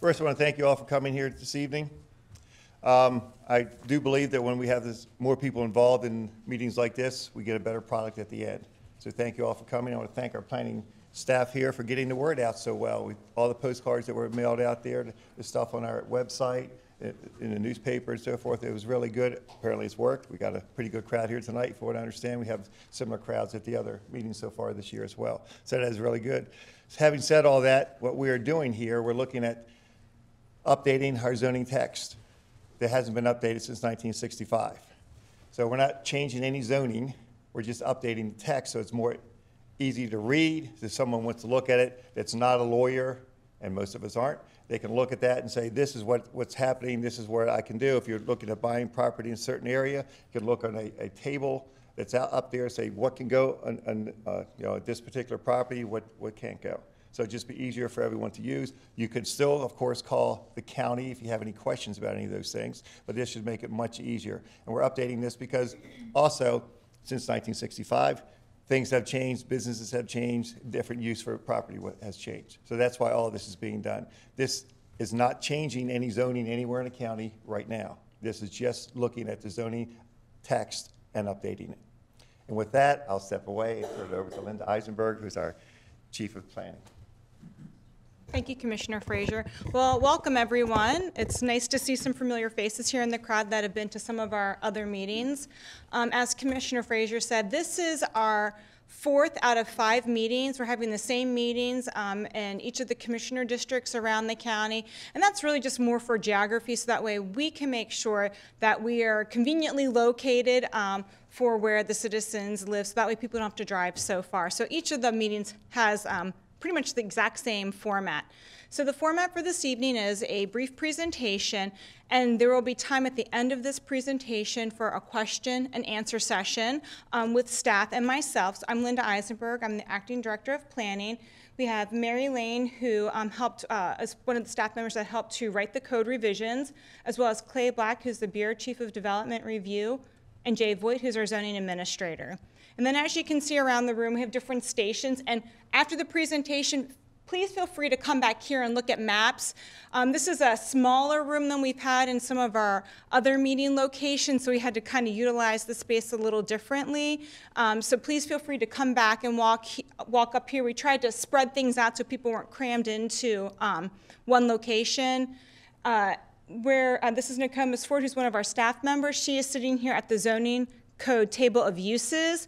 First, I want to thank you all for coming here this evening. I do believe that when we have more people involved in meetings like this, we get a better product at the end. So thank you all for coming. I want to thank our planning staff here for getting the word out so well. All the postcards that were mailed out there, the stuff on our website, in the newspaper and so forth, it was really good. Apparently it's worked. We got a pretty good crowd here tonight, for what I understand. We have similar crowds at the other meetings so far this year as well. So that is really good. So having said all that, what we are doing here, we're looking at updating our zoning text that hasn't been updated since 1965. So we're not changing any zoning. We're just updating the text so it's more easy to read. If someone wants to look at it that's not a lawyer, and most of us aren't, they can look at that and say, this is what's happening, this is what I can do. If you're looking at buying property in a certain area, you can look on a table that's up there and say what can go on this particular property, what can't go. So it'd just be easier for everyone to use. You could still, of course, call the county if you have any questions about any of those things, but this should make it much easier. And we're updating this because also, since 1965, things have changed, businesses have changed, different use for property has changed. So that's why all of this is being done. This is not changing any zoning anywhere in the county right now. This is just looking at the zoning text and updating it. And with that, I'll step away and turn it over to Linda Eisenberg, who's our Chief of Planning. Thank you, Commissioner Frazier. Well, welcome everyone. It's nice to see some familiar faces here in the crowd that have been to some of our other meetings. As Commissioner Frazier said, this is our 4th out of 5 meetings. We're having the same meetings in each of the commissioner districts around the county, and that's really just more for geography, so that way we can make sure that we are conveniently located for where the citizens live, so that way people don't have to drive so far. So each of the meetings has pretty much the exact same format. So the format for this evening is a brief presentation, and there will be time at the end of this presentation for a question and answer session with staff and myself. So I'm Linda Eisenberg. I'm the Acting Director of Planning. We have Mary Lane, who helped as one of the staff members that helped to write the code revisions, as well as Clay Black, who's the Bureau Chief of Development Review, and Jay Voigt, who's our zoning administrator. And then as you can see around the room, we have different stations. And after the presentation, please feel free to come back here and look at maps. This is a smaller room than we've had in some of our other meeting locations, so we had to kind of utilize the space a little differently. So please feel free to come back and walk up here. We tried to spread things out so people weren't crammed into one location. This is Nokomis Ford, who's one of our staff members. She is sitting here at the zoning code table of uses.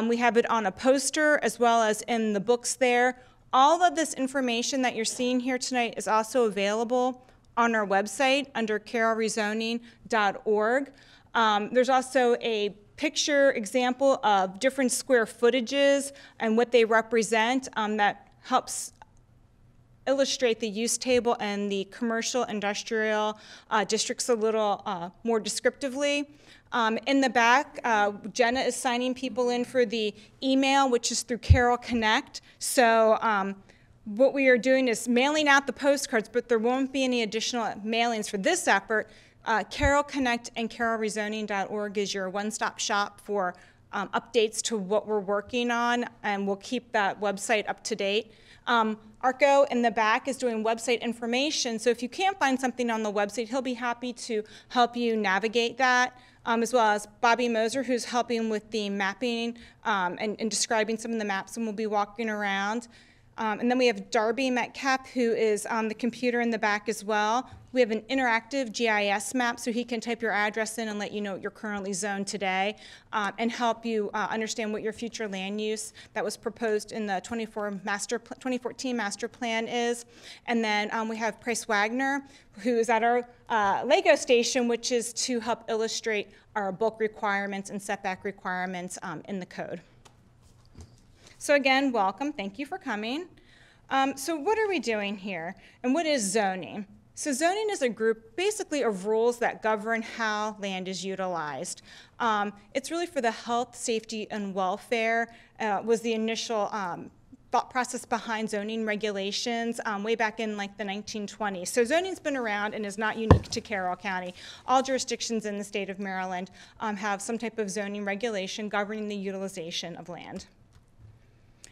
We have it on a poster as well as in the books there. All of this information that you're seeing here tonight is also available on our website under carrollrezoning.org. There's also a picture example of different square footages and what they represent that helps illustrate the use table and the commercial industrial districts a little more descriptively. In the back, Jenna is signing people in for the email, which is through Carroll Connect. So what we are doing is mailing out the postcards, but there won't be any additional mailings for this effort. Carroll Connect and carrollrezoning.org is your one-stop shop for updates to what we're working on, and we'll keep that website up to date. Arco in the back is doing website information, so if you can't find something on the website, he'll be happy to help you navigate that, as well as Bobby Moser, who's helping with the mapping and describing some of the maps, and we'll be walking around. And then we have Darby Metcalf, who is on the computer in the back as well. We have an interactive GIS map, so he can type your address in and let you know what you're currently zoned today, and help you understand what your future land use that was proposed in the 2014 master plan is. And then we have Price Wagner, who is at our Lego station, which is to help illustrate our bulk requirements and setback requirements in the code. So again, welcome. Thank you for coming. So what are we doing here, and what is zoning? So zoning is a group basically of rules that govern how land is utilized. It's really for the health, safety, and welfare was the initial thought process behind zoning regulations way back in like the 1920s. So zoning's been around and is not unique to Carroll County. All jurisdictions in the state of Maryland have some type of zoning regulation governing the utilization of land.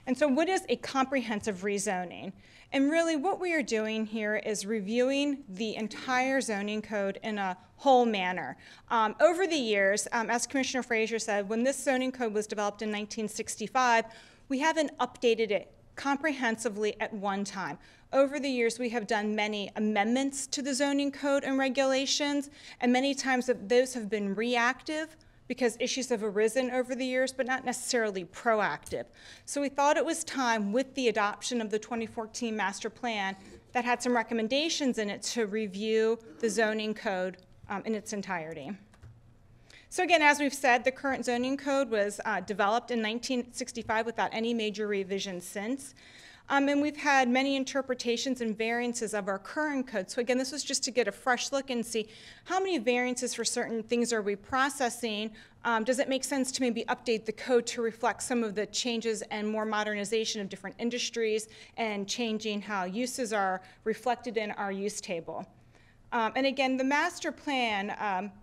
And so what is a comprehensive rezoning? And really what we are doing here is reviewing the entire zoning code in a whole manner. Over the years, as Commissioner Frazier said, when this zoning code was developed in 1965, we haven't updated it comprehensively at one time. Over the years, we have done many amendments to the zoning code and regulations, and many times those have been reactive because issues have arisen over the years, but not necessarily proactive. So we thought it was time, with the adoption of the 2014 master plan that had some recommendations in it, to review the zoning code in its entirety. So again, as we've said, the current zoning code was developed in 1965 without any major revisions since. And we've had many interpretations and variances of our current code. So again, this was just to get a fresh look and see how many variances for certain things are we processing. Does it make sense to maybe update the code to reflect some of the changes and more modernization of different industries and changing how uses are reflected in our use table? And again, the master plan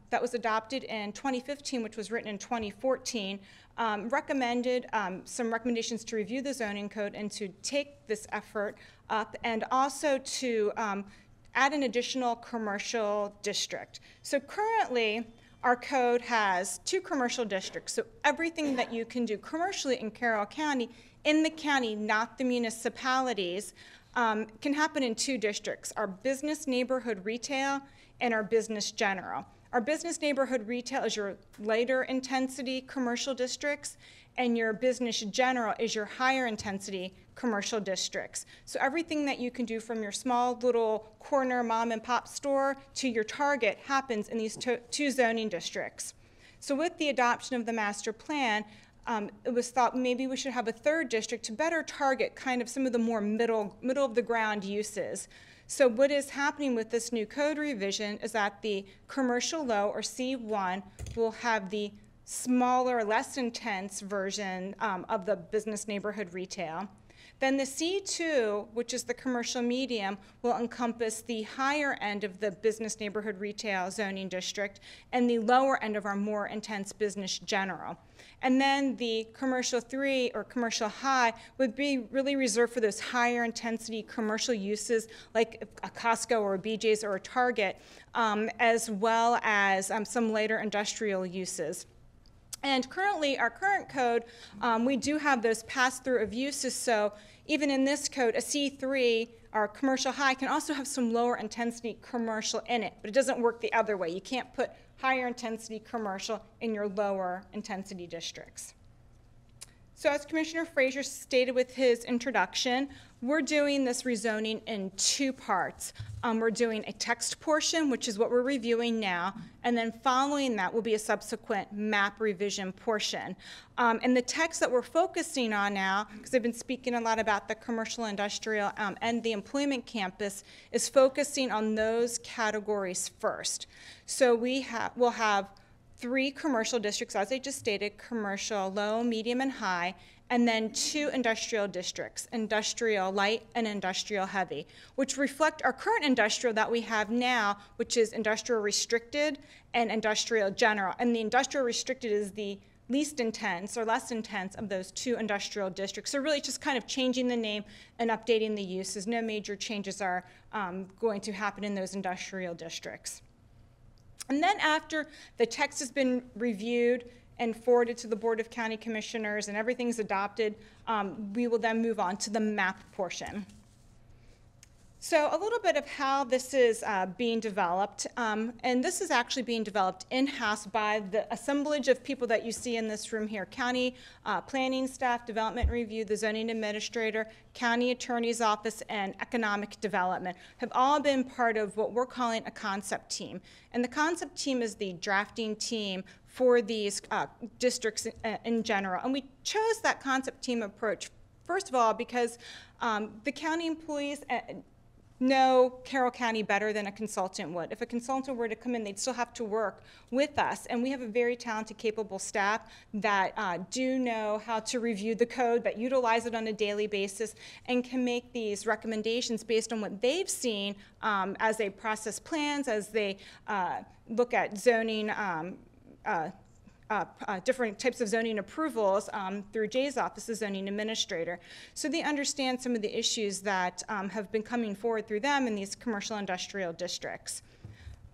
that was adopted in 2015, which was written in 2014, recommended some recommendations to review the zoning code and to take this effort up, and also to add an additional commercial district. So currently, our code has 2 commercial districts. So everything that you can do commercially in Carroll County, in the county, not the municipalities, can happen in 2 districts: our business neighborhood retail and our business general. Our business neighborhood retail is your lighter intensity commercial districts, and your business general is your higher intensity commercial districts. So everything that you can do from your small little corner mom and pop store to your Target happens in these 2 zoning districts. So with the adoption of the master plan, it was thought maybe we should have a 3rd district to better target kind of some of the more middle of the ground uses. So what is happening with this new code revision is that the commercial low, or C1, will have the smaller, less intense version of the business neighborhood retail. Then the C2, which is the commercial medium, will encompass the higher end of the business neighborhood retail zoning district and the lower end of our more intense business general. And then the commercial 3, or commercial high, would be really reserved for those higher intensity commercial uses like a Costco or a BJ's or a Target, as well as some later industrial uses. And currently, our current code, we do have those pass-through of uses. So even in this code, a C3, our commercial high, can also have some lower intensity commercial in it, but it doesn't work the other way. You can't put higher intensity commercial in your lower intensity districts. So as Commissioner Frazier stated with his introduction, we're doing this rezoning in 2 parts. We're doing a text portion, which is what we're reviewing now, and then following that will be a subsequent map revision portion. And the text that we're focusing on now, because I've been speaking a lot about the commercial, industrial, and the employment campus, is focusing on those categories first. So we'll have 3 commercial districts, as I just stated: commercial low, medium, and high, and then 2 industrial districts, industrial light and industrial heavy, which reflect our current industrial that we have now, which is industrial restricted and industrial general. And the industrial restricted is the least intense or less intense of those 2 industrial districts. So really just kind of changing the name and updating the uses. No major changes are going to happen in those industrial districts. And then after the text has been reviewed and forwarded to the Board of County Commissioners and everything's adopted, we will then move on to the map portion. So a little bit of how this is being developed, and this is actually being developed in-house by the assemblage of people that you see in this room here: county planning staff, development review, the zoning administrator, county attorney's office, and economic development have all been part of what we're calling a concept team. And the concept team is the drafting team for these districts in general. And we chose that concept team approach, first of all, because the county employees know Carroll County better than a consultant would. If a consultant were to come in, they'd still have to work with us. And we have a very talented, capable staff that do know how to review the code, that utilize it on a daily basis, and can make these recommendations based on what they've seen as they process plans, as they look at zoning different types of zoning approvals through Jay's office, the zoning administrator. So they understand some of the issues that have been coming forward through them in these commercial industrial districts.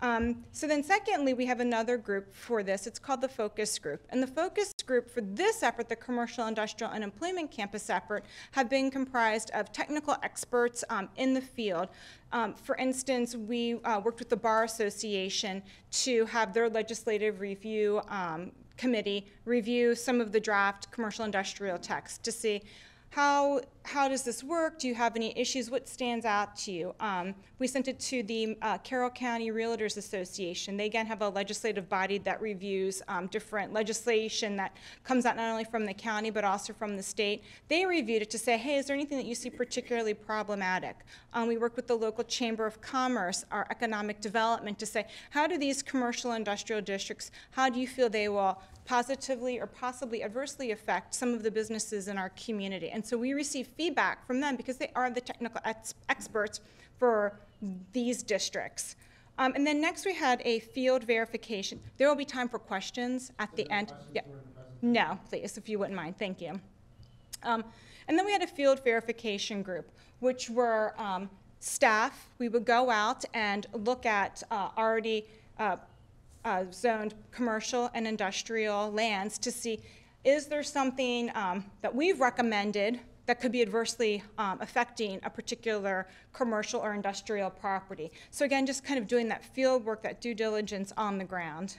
So then secondly, we have another group for this. It's called the focus group. And the focus group for this effort, the commercial, industrial, and employment campus effort, have been comprised of technical experts in the field. For instance, we worked with the Bar Association to have their legislative review committee review some of the draft commercial industrial text to see how does this work? Do you have any issues? What stands out to you? We sent it to the Carroll County Realtors Association. They again have a legislative body that reviews different legislation that comes out not only from the county but also from the state. They reviewed it to say, hey, is there anything that you see particularly problematic? We worked with the local Chamber of Commerce, our economic development, to say, how do these commercial industrial districts, how do you feel they will positively or possibly adversely affect some of the businesses in our community? And so we receive feedback from them because they are the technical experts for these districts. And then next we had a field verification. There will be time for questions at the end. Yeah. No, please, if you wouldn't mind. Thank you. And then we had a field verification group, which were staff. We would go out and look at already zoned commercial and industrial lands to see, is there something that we've recommended that could be adversely affecting a particular commercial or industrial property. So again, just kind of doing that field work, that due diligence on the ground.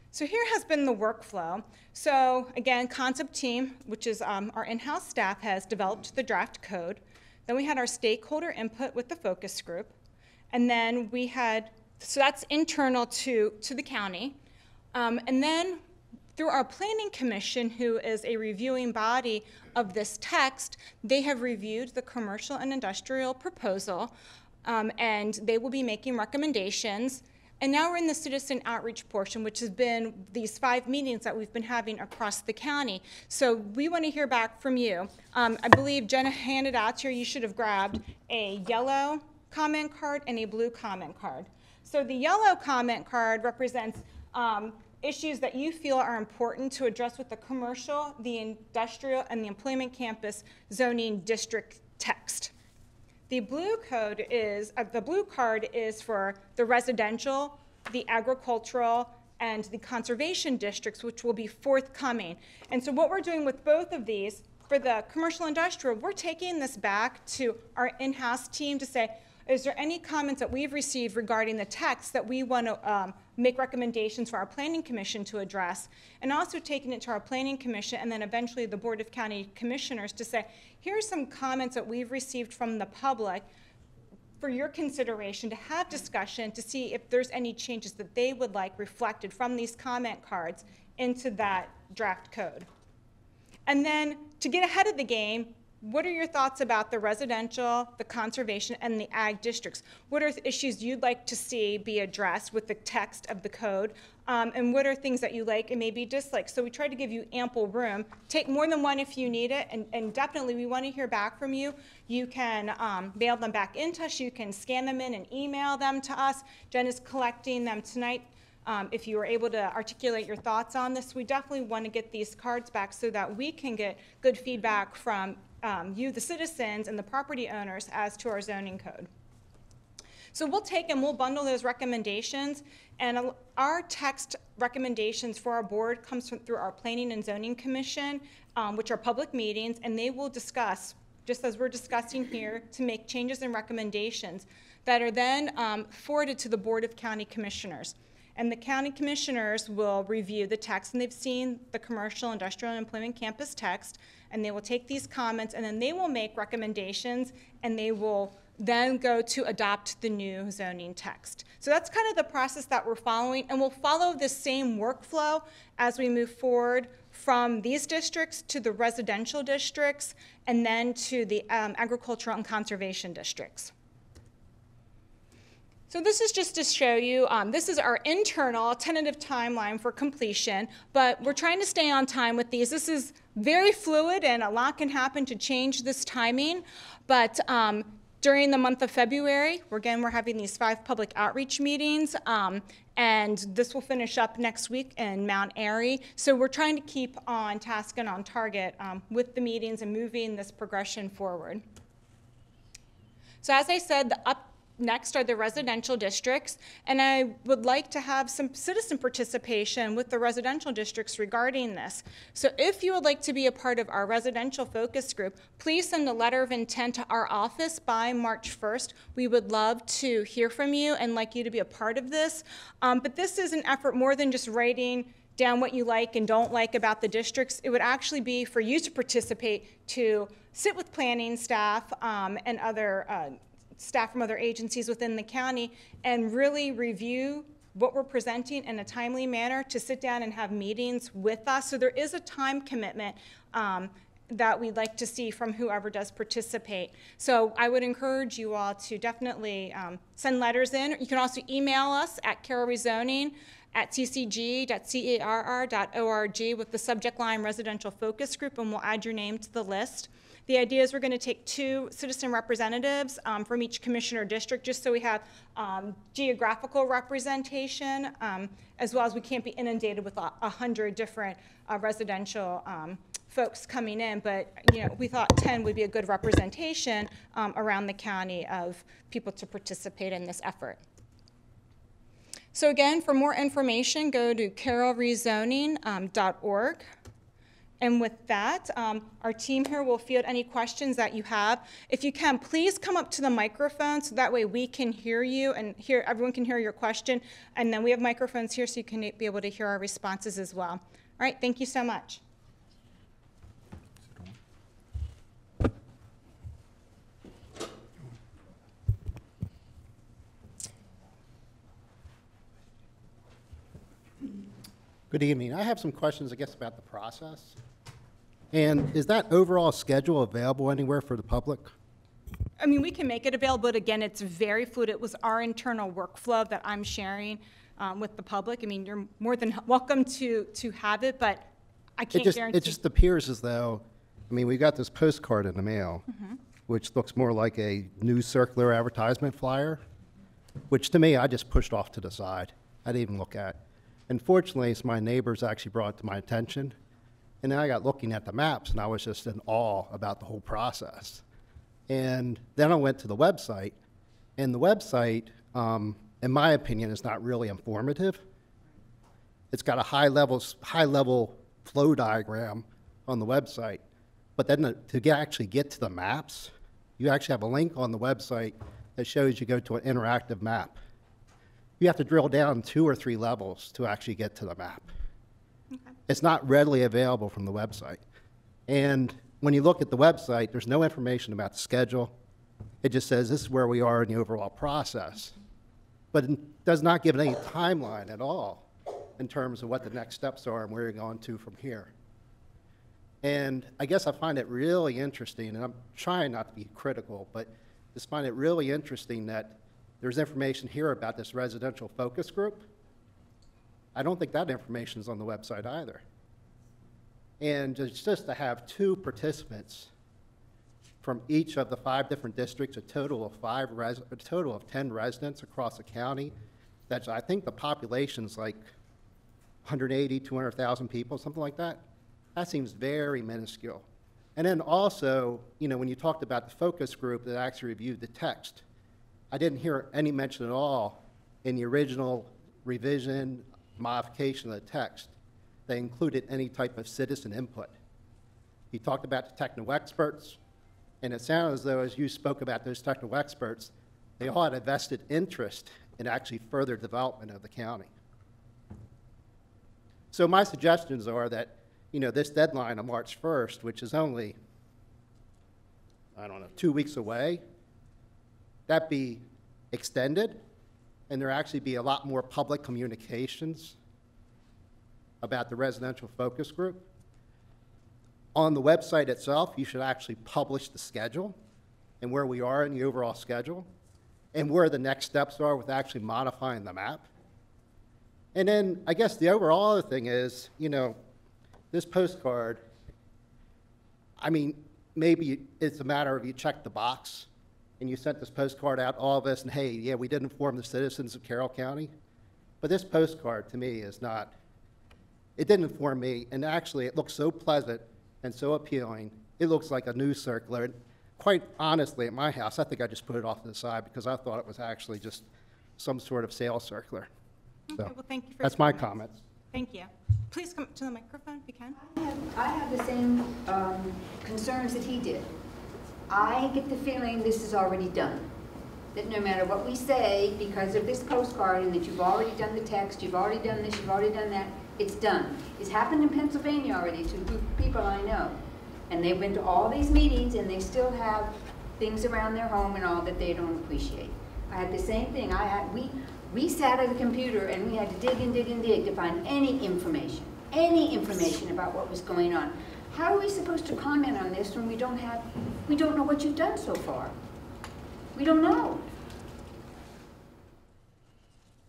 So here has been the workflow. So again, concept team, which is our in-house staff, has developed the draft code. Then we had our stakeholder input with the focus group. And then we had, so that's internal to the county. And then through our planning commission, who is a reviewing body of this text, they have reviewed the commercial and industrial proposal, and they will be making recommendations. And now we're in the citizen outreach portion, which has been these 5 meetings that we've been having across the county. So we want to hear back from you. I believe Jenna handed out to you, you should have grabbed a yellow comment card and a blue comment card. So the yellow comment card represents issues that you feel are important to address with the commercial, the industrial, and the employment campus zoning district text. The blue card is for the residential, the agricultural, and the conservation districts, which will be forthcoming. And so what we're doing with both of these, for the commercial industrial, we're taking this back to our in-house team to say, is there any comments that we've received regarding the text that we want to make recommendations for our planning commission to address, and also taking it to our planning commission and then eventually the Board of County Commissioners to say, here's some comments that we've received from the public for your consideration, to have discussion to see if there's any changes that they would like reflected from these comment cards into that draft code. And then to get ahead of the game, what are your thoughts about the residential, the conservation, and the ag districts? What are issues you'd like to see be addressed with the text of the code? And what are things that you like and maybe dislike? So we try to give you ample room. Take more than one if you need it, and definitely we want to hear back from you. You can mail them back into us. You can scan them in and email them to us. Jen is collecting them tonight. If you were able to articulate your thoughts on this, we definitely want to get these cards back so that we can get good feedback from you, the citizens, and the property owners as to our zoning code. So we'll take and we'll bundle those recommendations, and our text recommendations for our board comes through our Planning and Zoning Commission, which are public meetings, and they will discuss, just as we're discussing here, to make changes and recommendations that are then forwarded to the Board of County Commissioners. And the county commissioners will review the text, and they've seen the commercial, industrial, and employment campus text, and they will take these comments, and then they will make recommendations, and they will then go to adopt the new zoning text. So that's kind of the process that we're following, and we'll follow the same workflow as we move forward from these districts to the residential districts, and then to the agricultural and conservation districts. So this is just to show you, this is our internal tentative timeline for completion, but we're trying to stay on time with these. This is very fluid, and a lot can happen to change this timing, but During the month of February, we're having these 5 public outreach meetings, and this will finish up next week in Mount Airy. So we're trying to keep on task and on target with the meetings and moving this progression forward. So as I said, up next are the residential districts, and I would like to have some citizen participation with the residential districts regarding this. So if you would like to be a part of our residential focus group, please send a letter of intent to our office by March 1st. We would love to hear from you and like you to be a part of this. But this is an effort more than just writing down what you like and don't like about the districts. It would actually be for you to participate, to sit with planning staff and other staff from other agencies within the county and really review what we're presenting in a timely manner, to sit down and have meetings with us. So there is a time commitment that we'd like to see from whoever does participate. So I would encourage you all to definitely send letters in. You can also email us at carolrezoning@ccg.carr.org with the subject line residential focus group, and we'll add your name to the list. The idea is we're going to take 2 citizen representatives from each commissioner district, just so we have geographical representation, as well as we can't be inundated with 100 different residential folks coming in. But we thought 10 would be a good representation around the county of people to participate in this effort. So again, for more information, go to carolrezoning.org. And with that, our team here will field any questions that you have. If you can, please come up to the microphone so that way we can hear you and everyone can hear your question. And then we have microphones here so you can be able to hear our responses as well. All right, thank you so much. Good evening. I have some questions, I guess, about the process. And is that overall schedule available anywhere for the public? I mean, we can make it available, but again, it's very fluid. It was our internal workflow that I'm sharing with the public. I mean, you're more than welcome to have it, but I can't guarantee. It just appears as though, I mean, we got this postcard in the mail, which looks more like a news circular advertisement flyer, which to me, I just pushed off to the side. I didn't even look at. Unfortunately, my neighbors actually brought it to my attention. And then I got looking at the maps, and I was just in awe about the whole process. And then I went to the website, and the website, in my opinion, is not really informative. It's got a high-level flow diagram on the website, but then actually get to the maps, you actually have a link on the website that shows you go to an interactive map. You have to drill down 2 or 3 levels to actually get to the map. Okay. It's not readily available from the website. And when you look at the website, there's no information about the schedule. It just says this is where we are in the overall process. But it does not give any timeline at all in terms of what the next steps are and where you're going to from here. And I guess I find it really interesting, and I'm trying not to be critical, but just find it really interesting that there's information here about this residential focus group. I don't think that information is on the website either. And just to have 2 participants from each of the 5 different districts, a total of 10 residents across the county. That's, I think the population's like 180, 200,000 people, something like that. That seems very minuscule. And then also, when you talked about the focus group that actually reviewed the text, I didn't hear any mention at all in the original revision, modification of the text that included any type of citizen input. You talked about the technical experts, and it sounded as though, as you spoke about those technical experts, they all had a vested interest in actually further development of the county. So my suggestions are that, this deadline of March 1st, which is only, 2 weeks away, that be extended, and there actually be a lot more public communications about the residential focus group. On the website itself, you should actually publish the schedule and where we are in the overall schedule and where the next steps are with actually modifying the map. And then I guess the overall other thing is, this postcard, maybe it's a matter of you check the box and you sent this postcard out, all of us, and hey, yeah, we did inform the citizens of Carroll County. But this postcard, to me, is not, it didn't inform me, and actually, it looks so pleasant and so appealing. It looks like a news circular. And quite honestly, at my house, I think I just put it off to the side because I thought it was actually just some sort of sales circular. Okay, So, well, thank you for that's your my comments. comments. Thank you. Please come to the microphone if you can. I have the same concerns that he did. I get the feeling this is already done. That no matter what we say, because of this postcard, and that you've already done the text, you've already done this, you've already done that, it's done. It's happened in Pennsylvania already to a group of people I know. And they've been to all these meetings, and they still have things around their home and all that they don't appreciate. I had the same thing. We sat at a computer, and we had to dig and dig and dig to find any information about what was going on. How are we supposed to comment on this when we don't know what you've done so far? We don't know.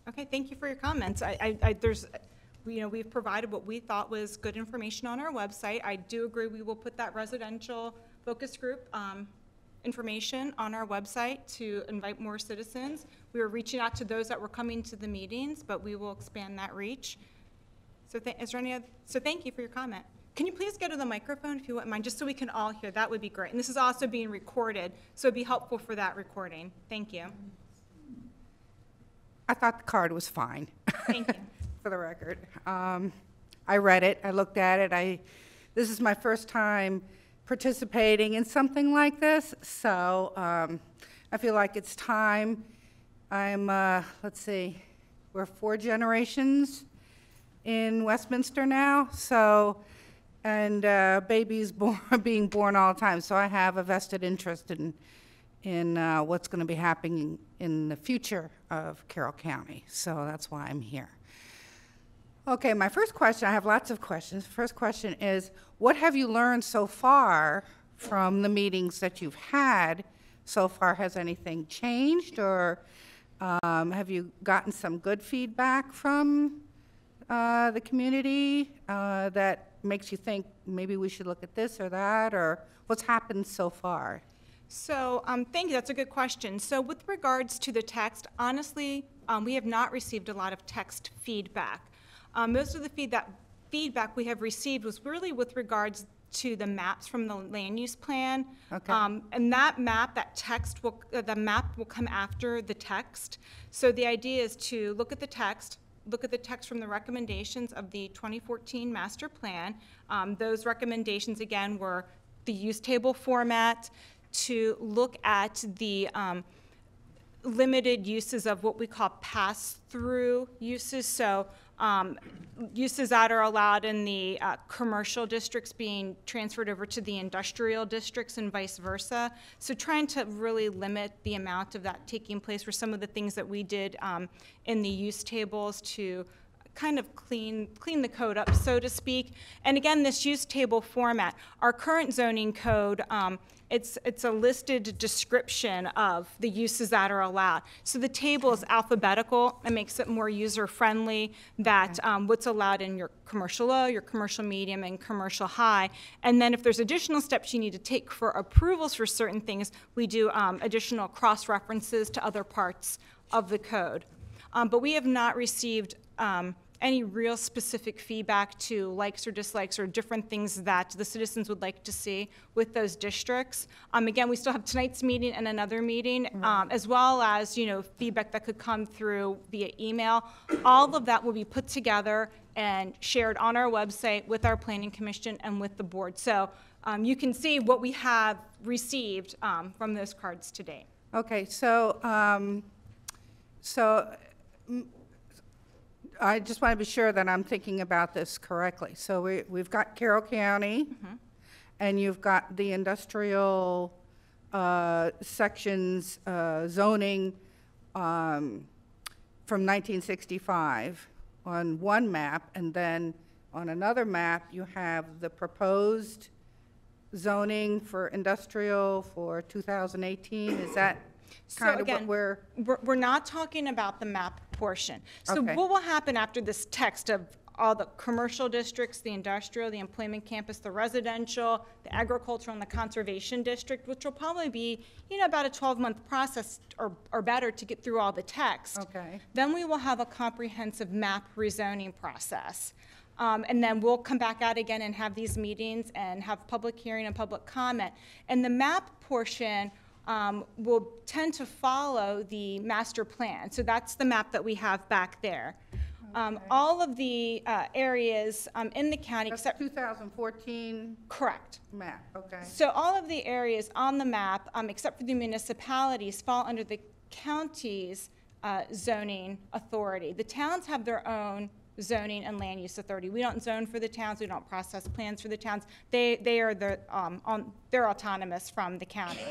Okay, thank you for your comments. We've provided what we thought was good information on our website. I do agree we will put that residential focus group information on our website to invite more citizens. We were reaching out to those that were coming to the meetings, but we will expand that reach. So thank you for your comment. Can you please go to the microphone if you wouldn't mind, just so we can all hear? That would be great. And this is also being recorded, so it'd be helpful for that recording. Thank you. I thought the card was fine. Thank you. For the record. I read it, I looked at it, this is my first time participating in something like this, so I feel like it's time. I'm, let's see, we're 4 generations in Westminster now, so, and babies being born all the time, so I have a vested interest in what's going to be happening in the future of Carroll County, so that's why I'm here. Okay, my first question, I have lots of questions. First question is, what have you learned so far from the meetings that you've had so far? Has anything changed, or have you gotten some good feedback from the community that makes you think maybe we should look at this or that, or what's happened so far? So thank you, that's a good question. So with regards to the text, honestly, we have not received a lot of text feedback. Most of the feedback we have received was really with regards to the maps from the land use plan. Okay. And that map, the map will come after the text. So the idea is to look at the text from the recommendations of the 2014 master plan. Those recommendations, again, were the use table format, to look at the limited uses of what we call pass-through uses. So uses that are allowed in the commercial districts being transferred over to the industrial districts and vice versa. So trying to really limit the amount of that taking place were some of the things that we did in the use tables to kind of clean the code up, so to speak. And again, this use table format, our current zoning code, it's a listed description of the uses that are allowed. So the table is alphabetical and makes it more user-friendly, that what's allowed in your commercial low, your commercial medium, and commercial high. And then if there's additional steps you need to take for approvals for certain things, we do additional cross-references to other parts of the code. But we have not received any real specific feedback to likes or dislikes or different things that the citizens would like to see with those districts. Again, we still have tonight's meeting and another meeting, as well as feedback that could come through via email. All of that will be put together and shared on our website with our Planning Commission and with the board. So you can see what we have received from those cards today. Okay, so I just want to be sure that I'm thinking about this correctly. So we've got Carroll County, and you've got the industrial sections zoning from 1965 on one map, and then on another map you have the proposed zoning for industrial for 2018. Is that kind of what we're not talking about the map portion. So Okay. what will happen after this text of all the commercial districts, the industrial, the employment campus, the residential, the agricultural, and the conservation district, which will probably be, about a 12-month process or better to get through all the text. Okay. Then we will have a comprehensive map rezoning process. And then we'll come back out again and have these meetings and have public hearing and public comment. And the map portion will tend to follow the master plan. So that's the map that we have back there. All of the areas in the county, That's except 2014 correct. map, okay. So all of the areas on the map, except for the municipalities, fall under the county's zoning authority. The towns have their own zoning and land use authority. We don't zone for the towns. We don't process plans for the towns. They are they're autonomous from the county.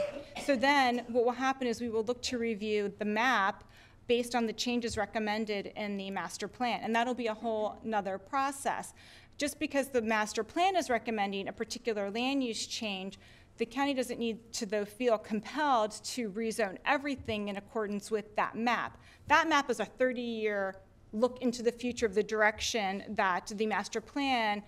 So then what will happen is we will look to review the map based on the changes recommended in the master plan, and that'll be a whole nother process. Just because the master plan is recommending a particular land use change, the county doesn't need to, though, feel compelled to rezone everything in accordance with that map. That map is a 30-year look into the future of the direction that the master plan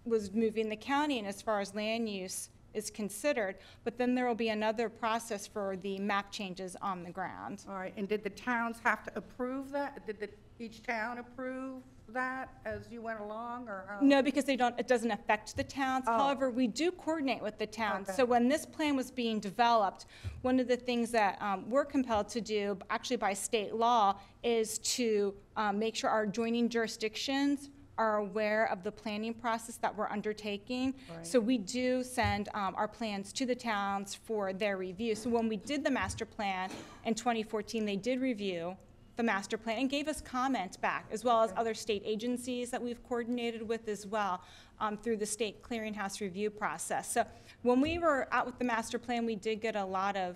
was moving the county in as far as land use is considered, but then there will be another process for the map changes on the ground. All right, and did the towns have to approve that? Did each town approve that as you went along, or how? No, because it doesn't affect the towns. Oh. However, we do coordinate with the towns. Okay. So when this plan was being developed, one of the things that we're compelled to do, actually by state law, is to make sure our adjoining jurisdictions are aware of the planning process that we're undertaking. Right. So we do send our plans to the towns for their review. So when we did the master plan in 2014, they did review the master plan and gave us comment back, as well as other state agencies that we've coordinated with as well through the state clearinghouse review process. So when we were out with the master plan, we did get a lot of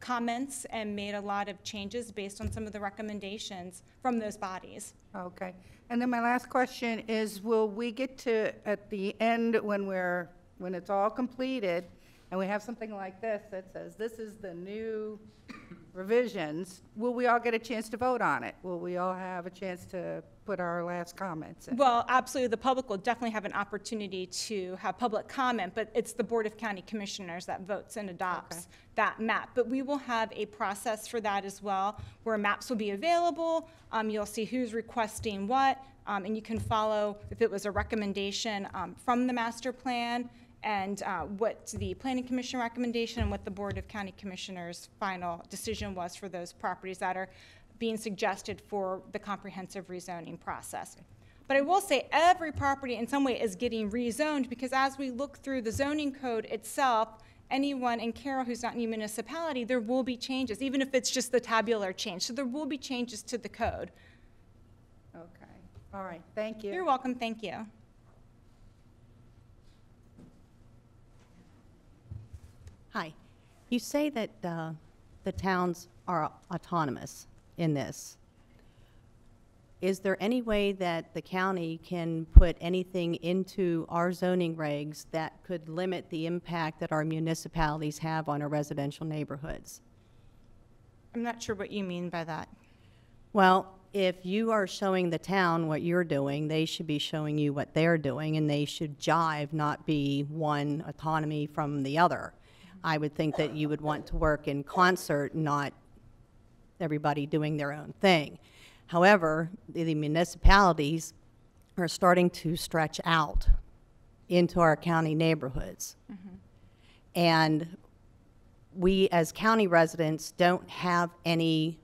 comments and made a lot of changes based on some of the recommendations from those bodies. Okay. And then my last question is, will we get to, at the end, when it's all completed, and we have something like this that says, this is the new revisions, will we all get a chance to vote on it? Will we all have a chance to put our last comments in? Well, absolutely, the public will definitely have an opportunity to have public comment, but it's the Board of County Commissioners that votes and adopts that map. But we will have a process for that as well, where maps will be available. You'll see who's requesting what, and you can follow if it was a recommendation from the master plan, and what the Planning Commission recommendation and what the Board of County Commissioners' final decision was for those properties that are being suggested for the comprehensive rezoning process. But I will say every property in some way is getting rezoned, because as we look through the zoning code itself, anyone in Carroll who's not in a municipality, there will be changes, even if it's just the tabular change. So there will be changes to the code. Okay. All right. Thank you. You're welcome. Thank you. Hi. You say that the towns are autonomous in this. Is there any way that the county can put anything into our zoning regs that could limit the impact that our municipalities have on our residential neighborhoods? I'm not sure what you mean by that. Well, if you are showing the town what you're doing, they should be showing you what they're doing, and they should jive, not be one autonomy from the other. I would think that you would want to work in concert, not everybody doing their own thing. However, the municipalities are starting to stretch out into our county neighborhoods. Mm-hmm. And we, as county residents, don't have any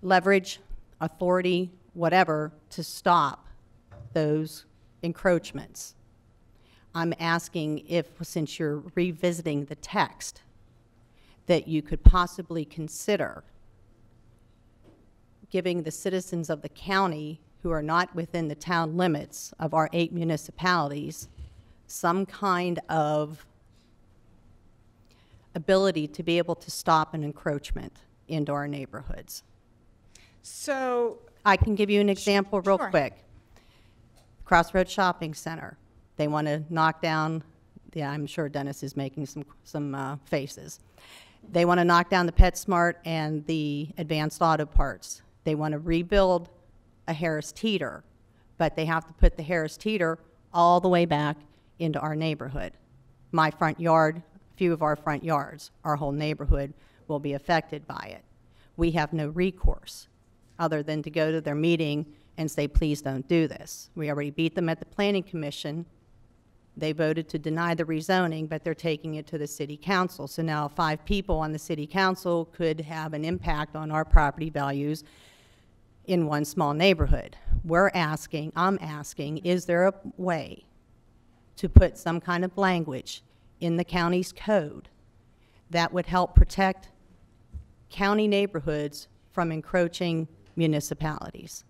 leverage, authority, whatever, to stop those encroachments. I'm asking if, since you're revisiting the text, that you could possibly consider giving the citizens of the county who are not within the town limits of our 8 municipalities some kind of ability to be able to stop an encroachment into our neighborhoods. So, I can give you an example real Sure. quick. Crossroads Shopping Center. They want to knock down, yeah, I'm sure Dennis is making some faces. They want to knock down the PetSmart and the Advanced Auto Parts. They want to rebuild a Harris Teeter, but they have to put the Harris Teeter all the way back into our neighborhood. My front yard, a few of our front yards, our whole neighborhood will be affected by it. We have no recourse other than to go to their meeting and say, please don't do this. We already beat them at the Planning Commission. They voted to deny the rezoning, but they're taking it to the city council. So now 5 people on the city council could have an impact on our property values in one small neighborhood. I'm asking, is there a way to put some kind of language in the county's code that would help protect county neighborhoods from encroaching municipalities?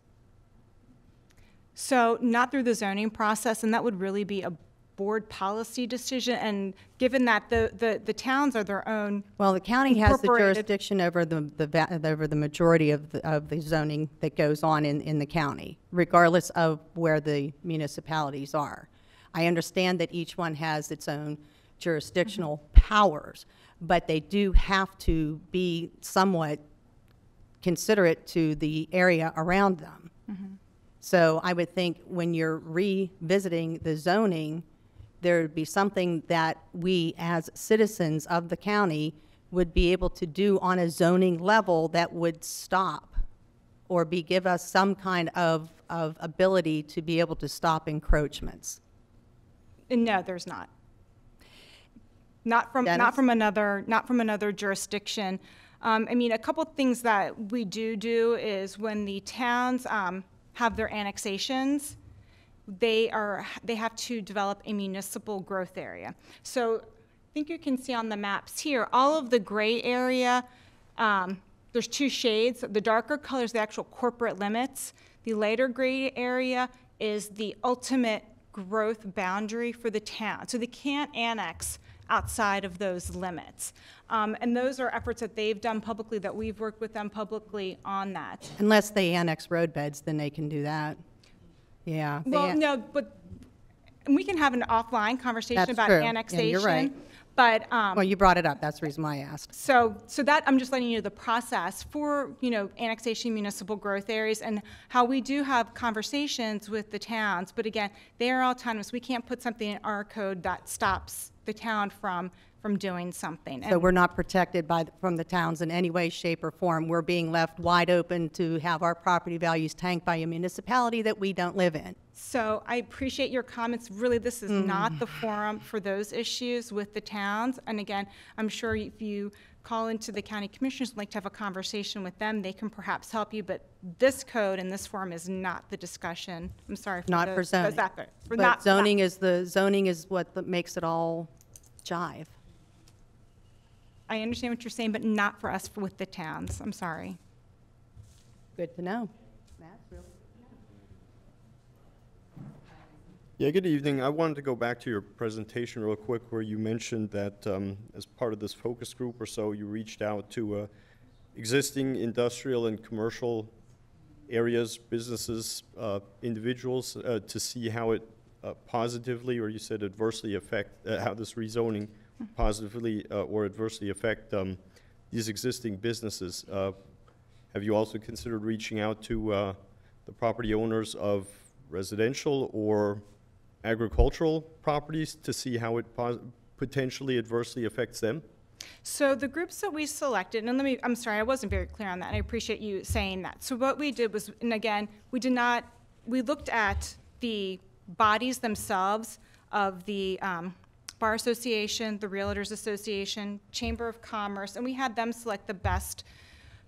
So not through the zoning process, and that would really be a board policy decision, and given that the towns are their own. Well, the county has the incorporated- jurisdiction over the majority of the zoning that goes on in the county, regardless of where the municipalities are. I understand that each one has its own jurisdictional powers, but they do have to be somewhat considerate to the area around them. So I would think when you're revisiting the zoning, there would be something that we as citizens of the county would be able to do on a zoning level that would stop or give us some kind of ability to be able to stop encroachments. No, there's not. Not from Dennis? another jurisdiction. I mean, a couple things that we do is when the towns have their annexations, they have to develop a municipal growth area. So I think you can see on the maps here, all of the gray area, there's 2 shades. The darker color is the actual corporate limits. The lighter gray area is the ultimate growth boundary for the town. So they can't annex outside of those limits. And those are efforts that they've done publicly, that we've worked with them publicly on that. Unless they annex road beds, then they can do that. Yeah. Well, no, but we can have an offline conversation That's about true. Yeah, annexation. you're right. But, Well, you brought it up. That's the reason why I asked. so that, I'm just letting you know the process for, annexation municipal growth areas and how we do have conversations with the towns. But again, they are autonomous. We can't put something in our code that stops the town from doing something. So we're not protected from the towns in any way, shape, or form. We're being left wide open to have our property values tanked by a municipality that we don't live in. So I appreciate your comments. Really, this is not the forum for those issues with the towns. And again, I'm sure if you call into the county commissioners and like to have a conversation with them, they can perhaps help you. But this code in this forum is not the discussion. I'm sorry. Not for zoning. But zoning is what makes it all jive. I understand what you're saying, but not for us with the towns. I'm sorry. Good to know. Yeah, good evening. I wanted to go back to your presentation real quick where you mentioned that as part of this focus group or so, you reached out to existing industrial and commercial areas, businesses, individuals to see how it positively, or you said adversely affect, how this rezoning positively or adversely affect these existing businesses. Have you also considered reaching out to the property owners of residential or agricultural properties to see how it potentially adversely affects them? So the groups that we selected, and I'm sorry, I wasn't very clear on that, and I appreciate you saying that. So what we did was, and again, we looked at the bodies themselves of the Bar Association, the Realtors Association, Chamber of Commerce, and we had them select the best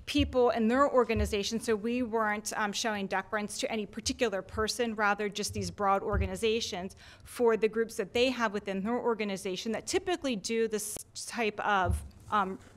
people in their organization, so we weren't showing deference to any particular person, rather just these broad organizations for the groups that they have within their organization that typically do this type of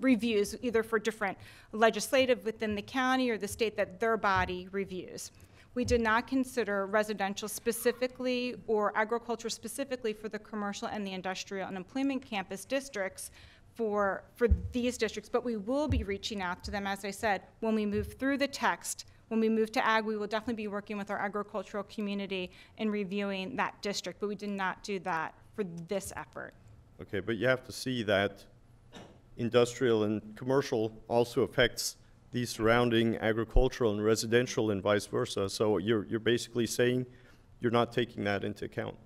reviews, either for different legislative within the county or the state that their body reviews. We did not consider residential specifically or agriculture specifically for the commercial and the industrial and employment campus districts for these districts, but we will be reaching out to them, as I said, when we move through the text. When we move to ag, we will definitely be working with our agricultural community in reviewing that district, but we did not do that for this effort. Okay, but you have to see that industrial and commercial also affects the surrounding agricultural and residential and vice versa. So you're basically saying you're not taking that into account.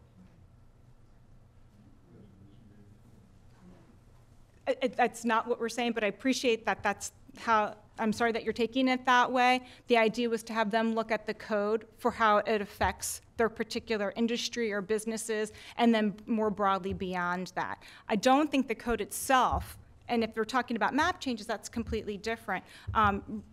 That's not what we're saying, but I appreciate that that's how, I'm sorry that you're taking it that way. The idea was to have them look at the code for how it affects their particular industry or businesses, and then more broadly beyond that. I don't think the code itself, and if we're talking about map changes, that's completely different,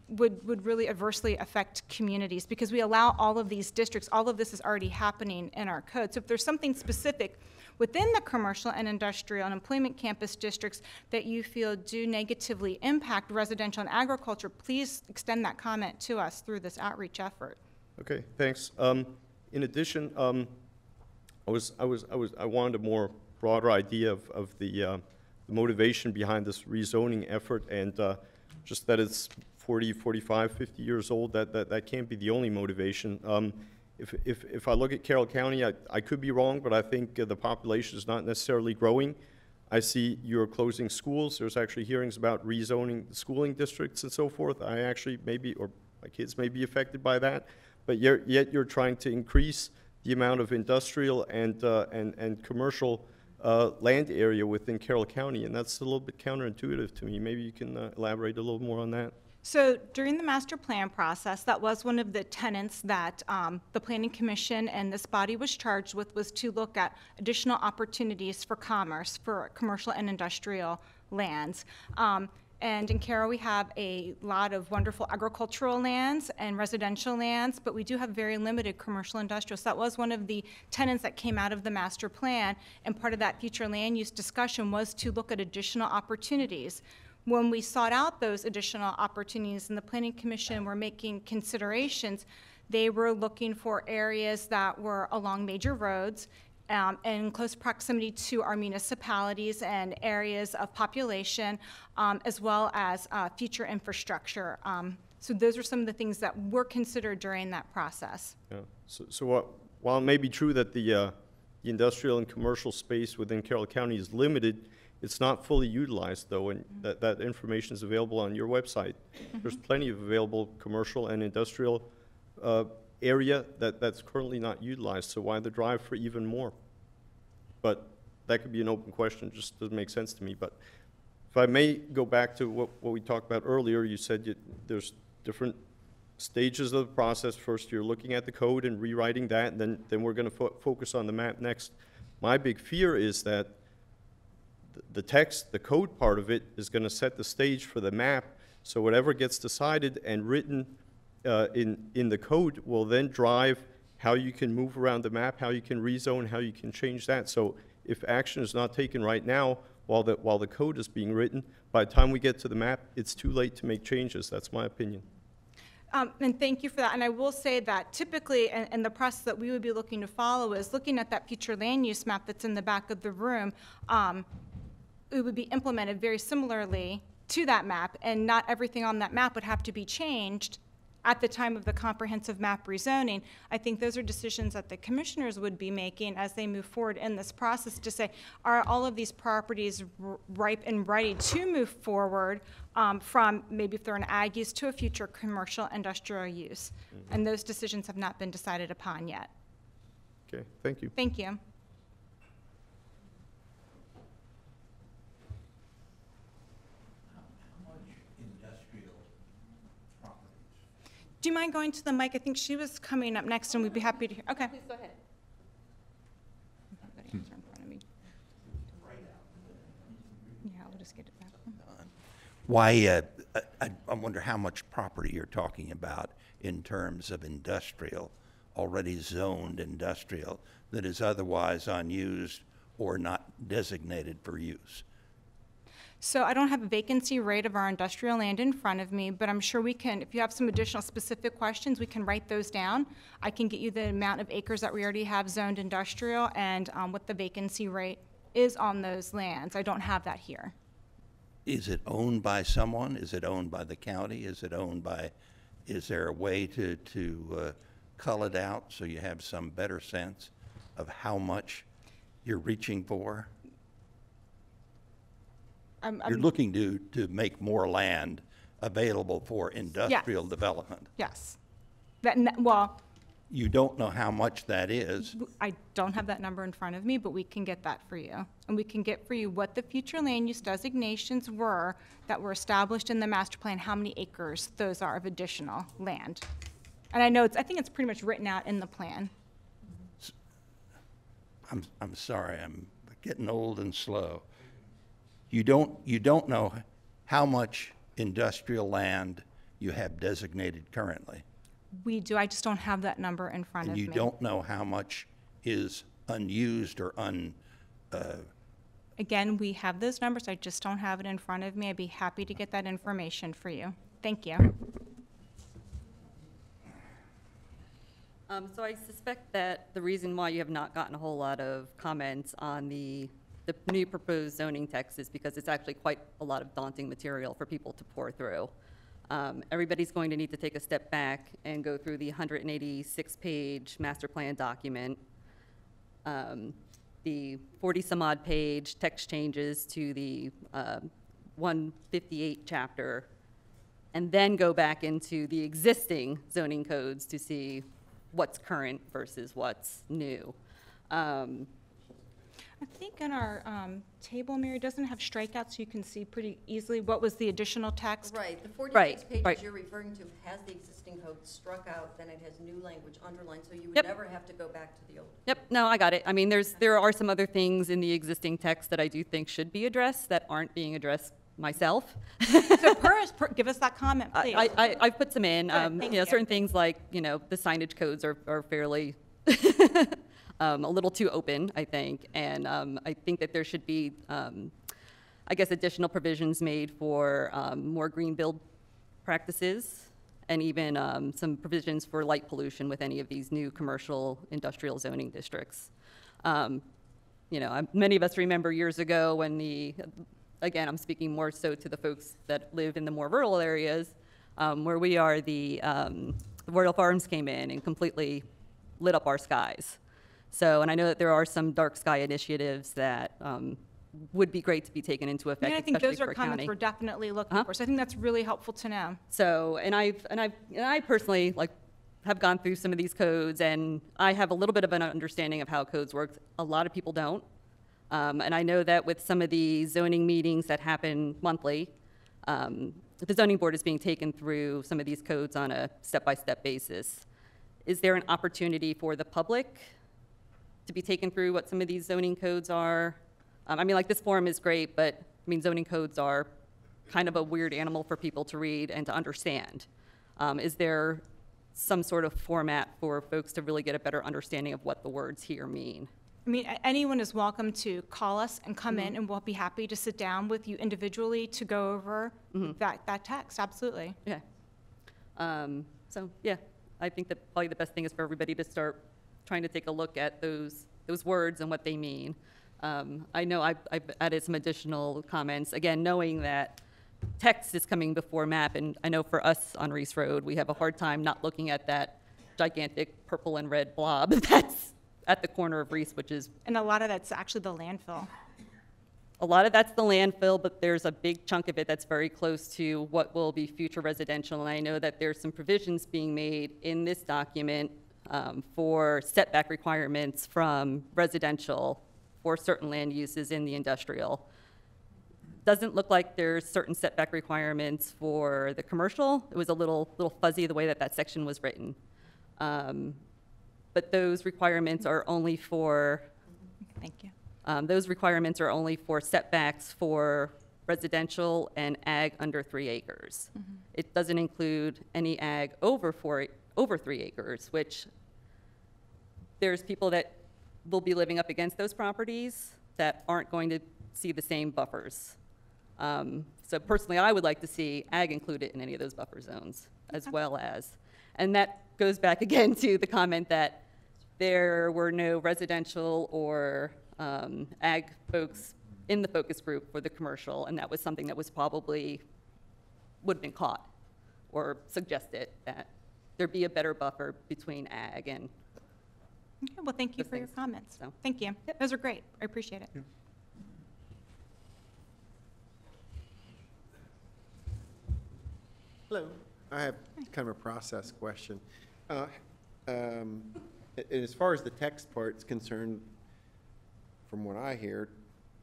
would really adversely affect communities, because we allow all of these districts, all of this is already happening in our code. So if there's something specific within the commercial and industrial and employment campus districts that you feel do negatively impact residential and agriculture, please extend that comment to us through this outreach effort. Okay, thanks. In addition, I wanted a more broader idea of the motivation behind this rezoning effort, and just that it's 40, 45, 50 years old, that can't be the only motivation. If I look at Carroll County, I could be wrong, but I think the population is not necessarily growing. I see you're closing schools. There's actually hearings about rezoning the schooling districts and so forth. I actually maybe, or my kids may be affected by that, but yet you're trying to increase the amount of industrial and commercial land area within Carroll County, and that's a little bit counterintuitive to me. Maybe you can elaborate a little more on that. So during the master plan process, that was one of the tenets that the Planning Commission and this body was charged with, was to look at additional opportunities for commerce, for commercial and industrial lands. And in Carroll, we have a lot of wonderful agricultural lands and residential lands, but we do have very limited commercial industrial. So that was one of the tenets that came out of the master plan, and part of that future land use discussion was to look at additional opportunities. When we sought out those additional opportunities and the Planning Commission were making considerations, they were looking for areas that were along major roads, in close proximity to our municipalities and areas of population, as well as future infrastructure. So those are some of the things that were considered during that process. Yeah. So while it may be true that the industrial and commercial space within Carroll County is limited, it's not fully utilized, though, and that information is available on your website. Mm-hmm. There's plenty of available commercial and industrial area that's currently not utilized, so why the drive for even more? But that could be an open question, just doesn't make sense to me. But if I may go back to what we talked about earlier, you said there's different stages of the process. First, you're looking at the code and rewriting that, and then we're going to focus on the map next. My big fear is that the text, the code part of it, is going to set the stage for the map, so whatever gets decided and written in the code will then drive how you can move around the map, how you can rezone, how you can change that. So if action is not taken right now while the code is being written, by the time we get to the map, it's too late to make changes. That's my opinion. And thank you for that. And I will say that typically, and the process that we would be looking to follow is looking at that future land use map that's in the back of the room. It would be implemented very similarly to that map, and not everything on that map would have to be changed at the time of the comprehensive map rezoning. I think those are decisions that the commissioners would be making as they move forward in this process to say, are all of these properties ripe and ready to move forward from maybe if they're an ag use to a future commercial industrial use? Mm-hmm. And those decisions have not been decided upon yet. Okay, thank you. Thank you. Do you mind going to the mic? I think she was coming up next, and we'd be happy to hear. Okay. Please go ahead. I've got an answer in front of me. Yeah, we'll just get it back. Why, I wonder how much property you're talking about in terms of industrial, already zoned industrial, that is otherwise unused or not designated for use. So I don't have a vacancy rate of our industrial land in front of me, but I'm sure we can, if you have some additional specific questions, we can write those down. I can get you the amount of acres that we already have zoned industrial and what the vacancy rate is on those lands. I don't have that here. Is it owned by someone? Is it owned by the county? Is it owned by, is there a way to cull it out so you have some better sense of how much you're reaching for? You're looking to make more land available for industrial development. Yes. Well, You don't know how much that is. I don't have that number in front of me, but we can get that for you. And we can get for you what the future land use designations were that were established in the master plan, how many acres those are of additional land. And I think it's pretty much written out in the plan. I'm sorry, I'm getting old and slow. You don't know how much industrial land you have designated currently. We do, I just don't have that number in front of And me. you don't know how much is unused or Again, we have those numbers, I just don't have it in front of me. I'd be happy to get that information for you. Thank you. So I suspect that the reason why you have not gotten a whole lot of comments on the new proposed zoning text is because it's actually quite a lot of daunting material for people to pour through. Everybody's going to need to take a step back and go through the 186-page master plan document, the 40-some-odd page text changes to the 158 chapter, and then go back into the existing zoning codes to see what's current versus what's new. I think in our table, Mary, doesn't have strikeouts, so you can see pretty easily what was the additional text. Right, the Right, 46 pages right. you're referring to has the existing code struck out, then it has new language underlined, so you would Yep. never have to go back to the old. Yep, no, I got it. I mean, there are some other things in the existing text that I do think should be addressed that aren't being addressed myself. So give us that comment, please. I've put some in, Good, thank you. certain things like, the signage codes are fairly, a little too open, I think. And I think that there should be, I guess, additional provisions made for more green build practices and even some provisions for light pollution with any of these new commercial industrial zoning districts. Many of us remember years ago when again, I'm speaking more so to the folks that live in the more rural areas, where we are, the Royal Farms came in and completely lit up our skies. So, and I know that there are some dark sky initiatives that would be great to be taken into effect, I think especially those for are a comments county. we're definitely looking Uh-huh. for, so I think that's really helpful to know. So, and I personally have gone through some of these codes, and I have a little bit of an understanding of how codes work. A lot of people don't. And I know that with some of the zoning meetings that happen monthly, the zoning board is being taken through some of these codes on a step-by-step basis. Is there an opportunity for the public to be taken through what some of these zoning codes are? This forum is great, but zoning codes are kind of a weird animal for people to read and to understand. Is there some sort of format for folks to really get a better understanding of what the words here mean? Anyone is welcome to call us and come in, and we'll be happy to sit down with you individually to go over that text, absolutely. Okay. Yeah, I think that probably the best thing is for everybody to start trying to take a look at those words and what they mean. I know I've added some additional comments, again, knowing that text is coming before map, and I know for us on Reese Road, we have a hard time not looking at that gigantic purple and red blob that's at the corner of Reese, which is, And a lot of that's actually the landfill. a lot of that's the landfill, but there's a big chunk of it that's very close to what will be future residential. And I know that there's some provisions being made in this document for setback requirements from residential for certain land uses in the industrial. Doesn't look like there's certain setback requirements for the commercial. It was a little fuzzy the way that section was written. But those requirements are only for Thank you. those requirements are only for setbacks for residential and ag under 3 acres. It doesn't include any ag over 3 acres, which there's people that will be living up against those properties that aren't going to see the same buffers. So personally, I would like to see ag included in any of those buffer zones as well as, and that goes back again to the comment that there were no residential or ag folks in the focus group for the commercial, and that was something that was probably, would have been caught or suggested that there be a better buffer between ag and, Okay, well, thank you Those for your things. comments. So. Thank you. Those are great. I appreciate it. Hello. I have kind of a process question. As far as the text part's concerned, from what I hear,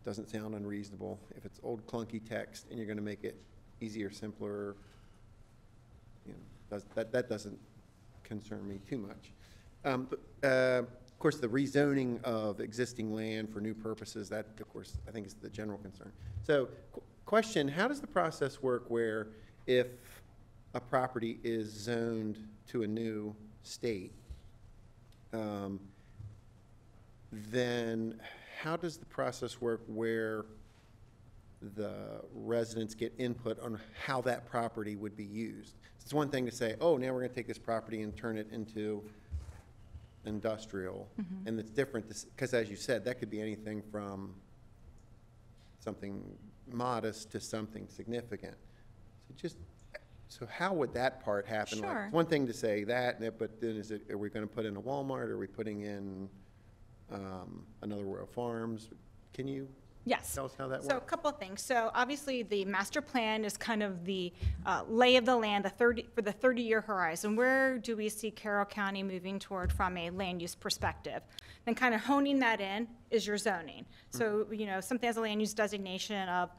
doesn't sound unreasonable. If it's old clunky text and you're going to make it easier, simpler, you know, that doesn't concern me too much. Of course, the rezoning of existing land for new purposes, that, of course, I think is the general concern. So, question, how does the process work where if a property is zoned to a new state, then how does the process work where the residents get input on how that property would be used? It's one thing to say, oh, now we're going to take this property and turn it into industrial, and it's different because, as you said, that could be anything from something modest to something significant. So how would that part happen? Sure. Like, it's one thing to say that, but then are we going to put in a Walmart? Are we putting in another Royal Farms? Can you Yes. tell us how that works? So a couple of things. So obviously the master plan is kind of the lay of the land, for the 30-year horizon. Where do we see Carroll County moving toward from a land use perspective? Then kind of honing that in is your zoning. So, you know, something has a land use designation of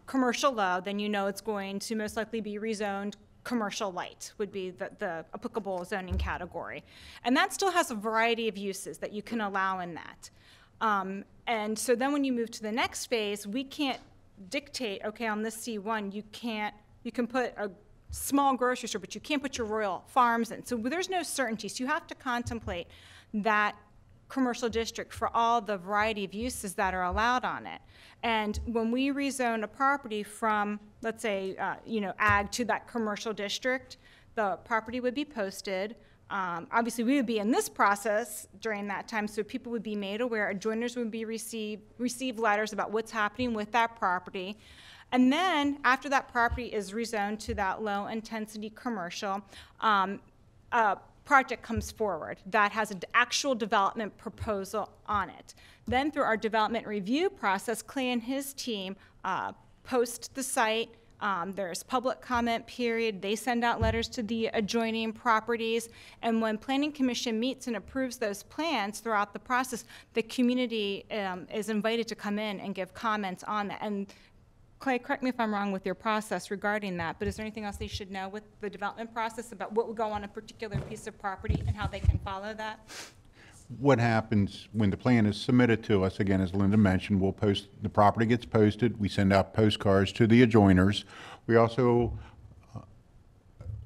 commercial low, then you know it's going to most likely be rezoned commercial light would be the applicable zoning category. And that still has a variety of uses that you can allow in that. And so then when you move to the next phase, we can't dictate, okay, on this C1, you can put a small grocery store, but you can't put your Royal Farms in. So there's no certainty. So you have to contemplate that commercial district for all the variety of uses that are allowed on it. And when we rezone a property from, let's say, ag to that commercial district, the property would be posted. Obviously, we would be in this process during that time, so people would be made aware. Adjoiners would be receive letters about what's happening with that property. And then, after that property is rezoned to that low-intensity commercial, a project comes forward that has an actual development proposal on it. Then, through our development review process, Clay and his team post the site. There's public comment period. They send out letters to the adjoining properties. And when Planning Commission meets and approves those plans throughout the process, the community is invited to come in and give comments on that. And Clay, correct me if I'm wrong with your process regarding that, but is there anything else they should know with the development process about what would go on a particular piece of property and how they can follow that? What happens when the plan is submitted to us, again, as Linda mentioned, the property gets posted, we send out postcards to the adjoiners. We also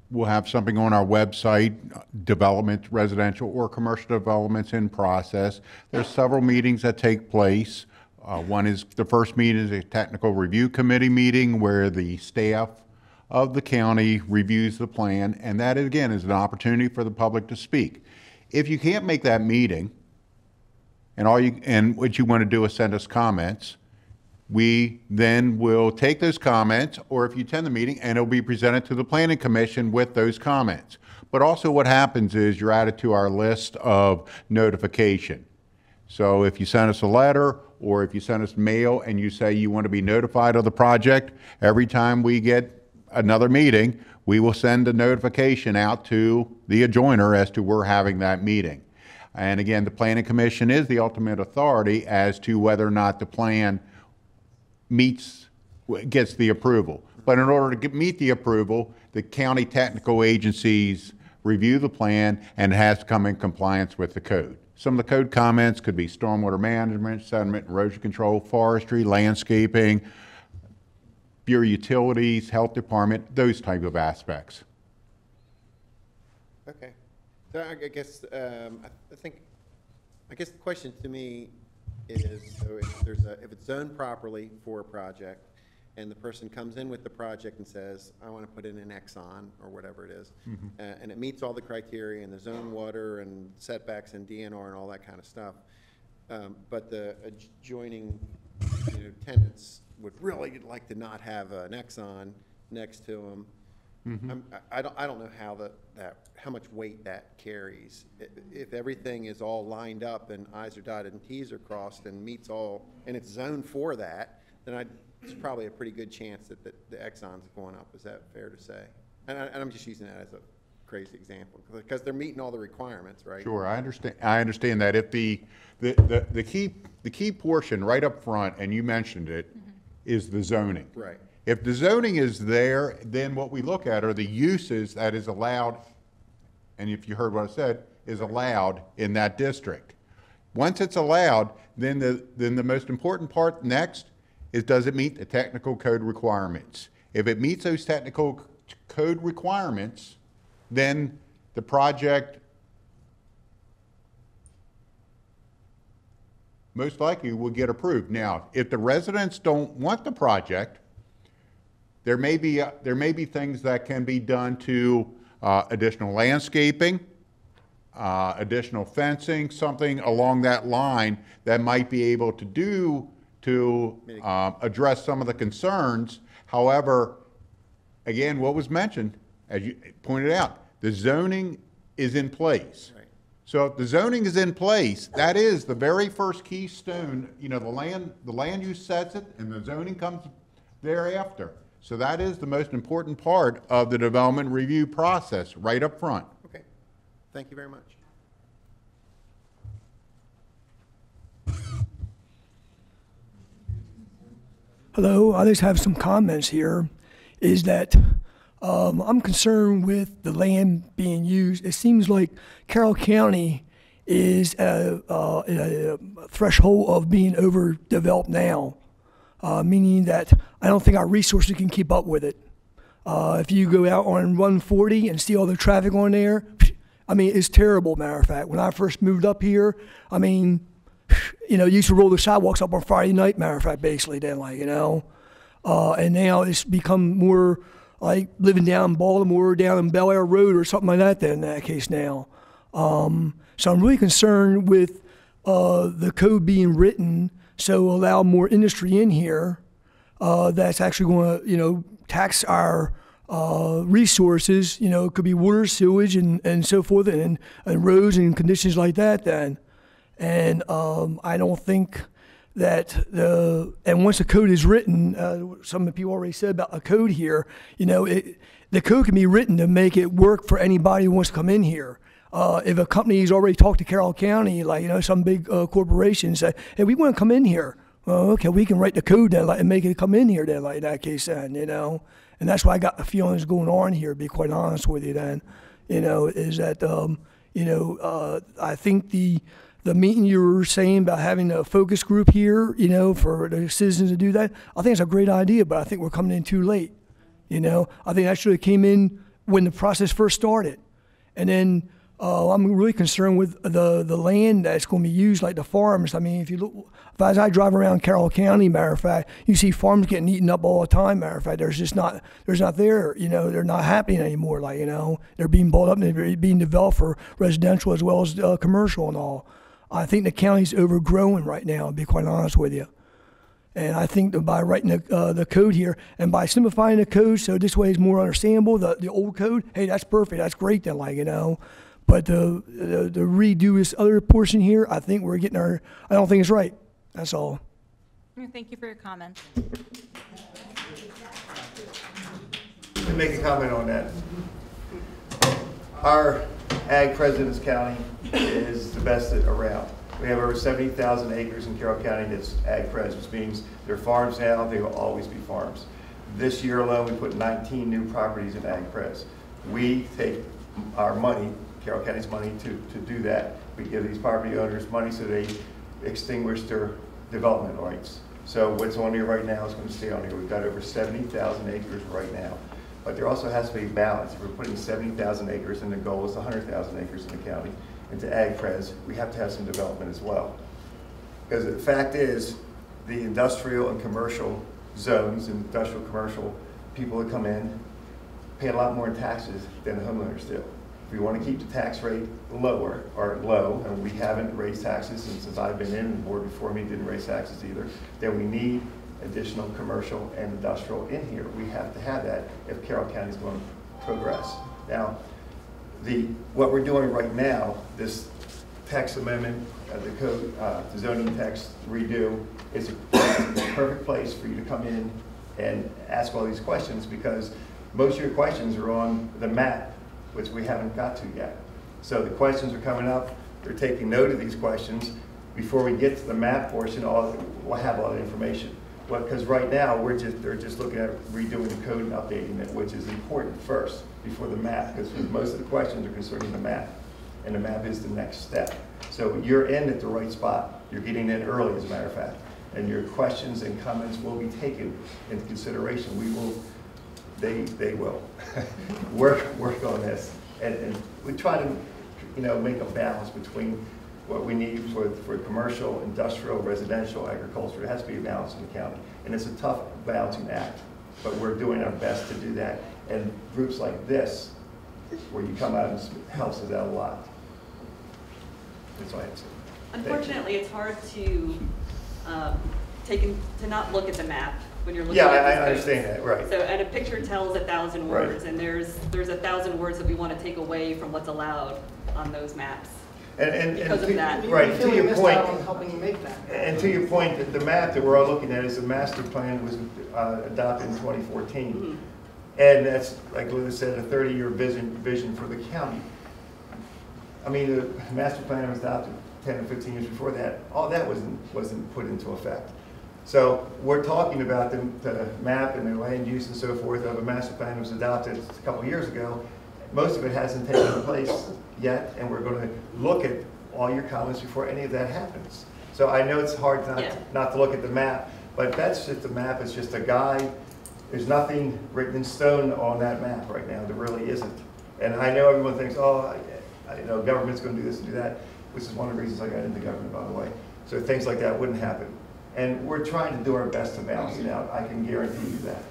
will have something on our website, development, residential or commercial developments in process. There's several meetings that take place. The first meeting is a technical review committee meeting where the staff of the county reviews the plan, and that, again, is an opportunity for the public to speak. If you can't make that meeting, and what you want to do is send us comments, we then will take those comments, or if you attend the meeting, and it'll be presented to the Planning Commission with those comments. But also what happens is you're added to our list of notification. So if you send us a letter, or if you send us mail and you say you want to be notified of the project, every time we get another meeting, we will send a notification out to the adjoiner as to we're having that meeting. And again, the Planning Commission is the ultimate authority as to whether or not the plan gets the approval. But in order to meet the approval, the county technical agencies review the plan and it has to come in compliance with the code. Some of the code comments could be stormwater management, sediment, erosion control, forestry, landscaping, Bureau of Utilities, Health Department, those type of aspects. Okay. So I guess, I guess the question to me is, so if it's zoned properly for a project, and the person comes in with the project and says, I want to put in an Exxon, or whatever it is, and it meets all the criteria, and the zone water, and setbacks, and DNR, and all that kind of stuff, but the adjoining tenants would really like to not have an Exxon next to them. I don't know how much weight that carries. If everything is all lined up and I's are dotted and T's are crossed and meets all, and it's zoned for that, then there's probably a pretty good chance that the Exxon's going up. Is that fair to say? And I'm just using that as a crazy example, because they're meeting all the requirements, right? Sure, I understand that. If the key portion right up front, and you mentioned it, is the zoning. Right. If the zoning is there, then what we look at are the uses that is allowed, and if you heard what I said, is allowed in that district. Once it's allowed, then the most important part next is, does it meet the technical code requirements? If it meets those technical code requirements, then the project most likely will get approved. Now, if the residents don't want the project, there may be things that can be done to additional landscaping, additional fencing, something along that line that might be able to do to address some of the concerns. However, again, what was mentioned, as you pointed out, the zoning is in place. Right. So if the zoning is in place, that is the very first keystone. You know, the land use sets it, and the zoning comes thereafter. So that is the most important part of the development review process, right up front. Okay, thank you very much. Hello, I just have some comments here. Is that I'm concerned with the land being used. It seems like Carroll County is at a threshold of being overdeveloped now, meaning that I don't think our resources can keep up with it. If you go out on 140 and see all the traffic on there, I mean, it's terrible, matter of fact. When I first moved up here, I mean, you know, you used to roll the sidewalks up on Friday night, matter of fact, basically, then, like, you know. And now it's become more like living down in Baltimore, down in Bel Air Road or something like that, then, in that case now. So I'm really concerned with the code being written so allow more industry in here that's actually going to, you know, tax our resources. You know, it could be water, sewage, and so forth, and roads and conditions like that then. And I don't think that and once the code is written, some of the people already said about a code here, you know, the code can be written to make it work for anybody who wants to come in here. If a company's already talked to Carroll County, like, you know, some big corporation, say, hey, we want to come in here. Well, okay, we can write the code then, like, and make it come in here then, like, in that case then, you know. And that's why I got the feelings going on here, to be quite honest with you then, you know, is that, you know, I think the meeting you were saying about having a focus group here, you know, for the citizens to do that, I think it's a great idea, but I think we're coming in too late, you know. I think that should have came in when the process first started. And then I'm really concerned with the land that's going to be used, like the farms. I mean, if you look, as I drive around Carroll County, matter of fact, you see farms getting eaten up all the time, matter of fact. There's not there, you know, they're not happening anymore, like, you know. They're being bought up and they're being developed for residential as well as commercial and all. I think the county's overgrowing right now, to be quite honest with you. And I think that by writing the code here and by simplifying the code so this way is more understandable, the old code, hey, that's perfect, that's great then, like, you know. But the redo this other portion here, I think we're getting I don't think it's right. That's all. Thank you for your comments. To make a comment on that. Our ag president's county is the best around. We have over 70,000 acres in Carroll County that's ag pres, which means they're farms now, they will always be farms. This year alone, we put 19 new properties in ag pres. We take our money, Carroll County's money, to do that. We give these property owners money so they extinguish their development rights. So what's on here right now is going to stay on here. We've got over 70,000 acres right now. But there also has to be balance. If we're putting 70,000 acres and the goal is 100,000 acres in the county into ag pres, we have to have some development as well. Because the fact is, the industrial and commercial zones, industrial commercial people that come in pay a lot more in taxes than the homeowners do. If we want to keep the tax rate lower or low, and we haven't raised taxes, and since I've been in, the board before me didn't raise taxes either, then we need additional commercial and industrial in here. We have to have that if Carroll County is going to progress. Now, what we're doing right now, this text amendment, the code, the zoning text redo, is a perfect place for you to come in and ask all these questions, because most of your questions are on the map, which we haven't got to yet. So the questions are coming up, they're taking note of these questions. Before we get to the map portion, we'll have all the information. Because right now, they're just looking at redoing the code and updating it, which is important first, before the map, because most of the questions are concerning the map, and the map is the next step. So you're in at the right spot. You're getting in early, as a matter of fact, and your questions and comments will be taken into consideration. They will work on this, and we try to, make a balance between what we need for commercial, industrial, residential, agriculture. It has to be a balance in the county. And it's a tough balancing act, but we're doing our best to do that. And groups like this, where you come out and helps us out a lot. That's all I have to say. Unfortunately, it's hard to to not look at the map when you're looking Yeah, at I understand that, right. So, and a picture tells 1,000 Right. words, and there's 1,000 words that we want to take away from what's allowed on those maps. Because of that. Right, to your point, helping you make that. and to your point, the map that we're all looking at is the master plan was adopted in 2014. Mm-hmm. And that's, like Lou said, a 30-year vision for the county. I mean, the master plan was adopted 10 or 15 years before that. All that wasn't put into effect. So we're talking about the map and the land use and so forth of a master plan that was adopted a couple of years ago. Most of it hasn't taken place yet, and we're going to look at all your comments before any of that happens. So I know it's hard not to look at the map, but that's just the map. It's just a guide. There's nothing written in stone on that map right now. There really isn't. And I know everyone thinks, oh, government's going to do this and do that, which is one of the reasons I got into government, by the way. So things like that wouldn't happen. And we're trying to do our best to balance it out. I can guarantee you that.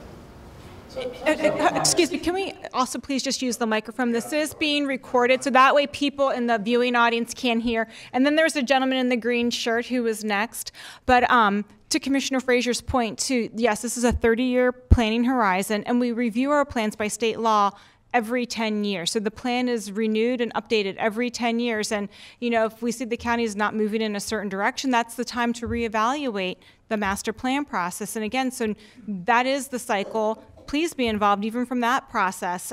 Excuse me, can we also please just use the microphone? This is being recorded, so that way people in the viewing audience can hear. And then there's a gentleman in the green shirt who was next. But to Commissioner Frazier's point, too, yes, this is a 30-year planning horizon, and we review our plans by state law every 10 years. So the plan is renewed and updated every 10 years. And, if we see the county is not moving in a certain direction, that's the time to reevaluate the master plan process. And again, so that is the cycle. Please be involved even from that process.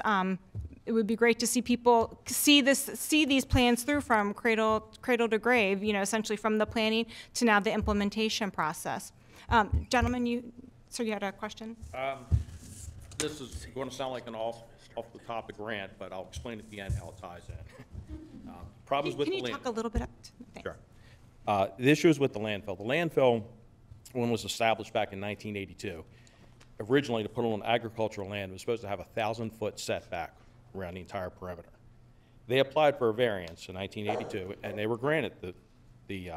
It would be great to see people see these plans through from cradle to grave, essentially from the planning to now the implementation process. Gentlemen, you had a question? This is going to sound like an off the topic rant, but I'll explain at the end how it ties in. Problems with the landfill. Can you talk a little bit up? Thanks. Sure. The issues with the landfill. The landfill, when it was established back in 1982, originally to put on agricultural land, it was supposed to have a 1,000-foot setback around the entire perimeter. They applied for a variance in 1982, and they were granted the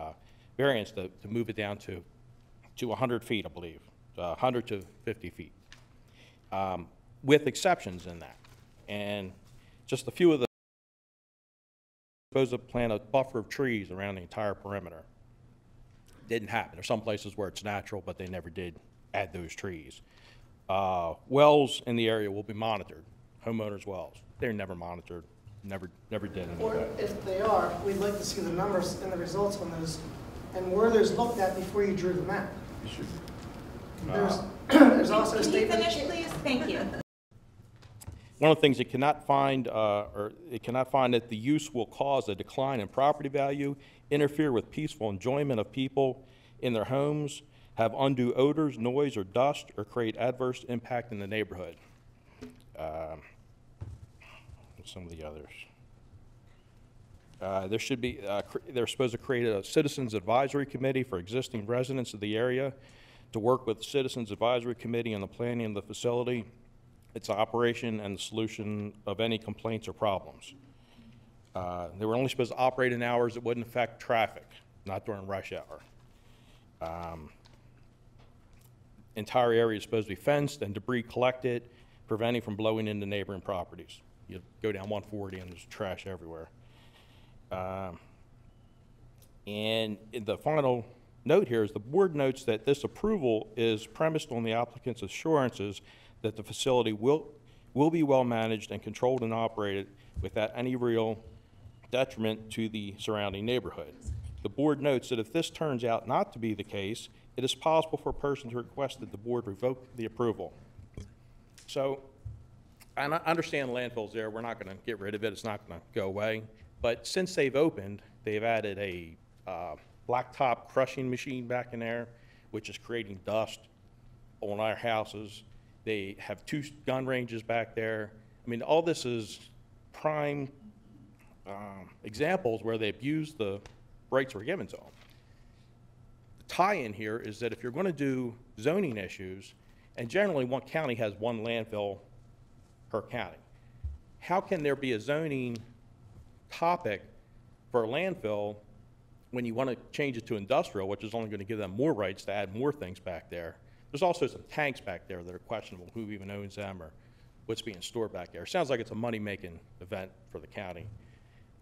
variance to move it down to 100 feet, I believe, 100 to 50 feet, with exceptions in that. And just a few of the supposed to plant a buffer of trees around the entire perimeter. Didn't happen. There's some places where it's natural, but they never did add those trees. Wells in the area will be monitored, homeowners' wells. They're never monitored, never did anything. Or if they are, we'd like to see the numbers and the results on those, and where there's looked at before you drew the map. There's also a statement. Can you finish, please? Thank you. One of the things it cannot find, that the use will cause a decline in property value, interfere with peaceful enjoyment of people in their homes, have undue odors, noise, or dust, or create adverse impact in the neighborhood. Some of the others. They're supposed to create a Citizens Advisory Committee for existing residents of the area to work with the Citizens Advisory Committee on the planning of the facility, its operation, and the solution of any complaints or problems. They were only supposed to operate in hours that wouldn't affect traffic, not during rush hour. Entire area is supposed to be fenced and debris collected, preventing from blowing into neighboring properties. You go down 140 and there's trash everywhere. And the final note here is the board notes that this approval is premised on the applicant's assurances that the facility will be well managed and controlled and operated without any real detriment to the surrounding neighborhood. The board notes that if this turns out not to be the case, it is possible for a person to request that the board revoke the approval. So and I understand landfill's there, we're not gonna get rid of it, it's not gonna go away. But since they've opened, they've added a blacktop crushing machine back in there, which is creating dust on our houses. They have 2 gun ranges back there. I mean, all this is prime examples where they've used the rights we're given to them. The tie-in here is that if you're gonna do zoning issues, and generally one county has 1 landfill per county, how can there be a zoning topic for a landfill when you want to change it to industrial, which is only going to give them more rights to add more things back there? There's also some tanks back there that are questionable, who even owns them or what's being stored back there. Sounds like it's a money-making event for the county.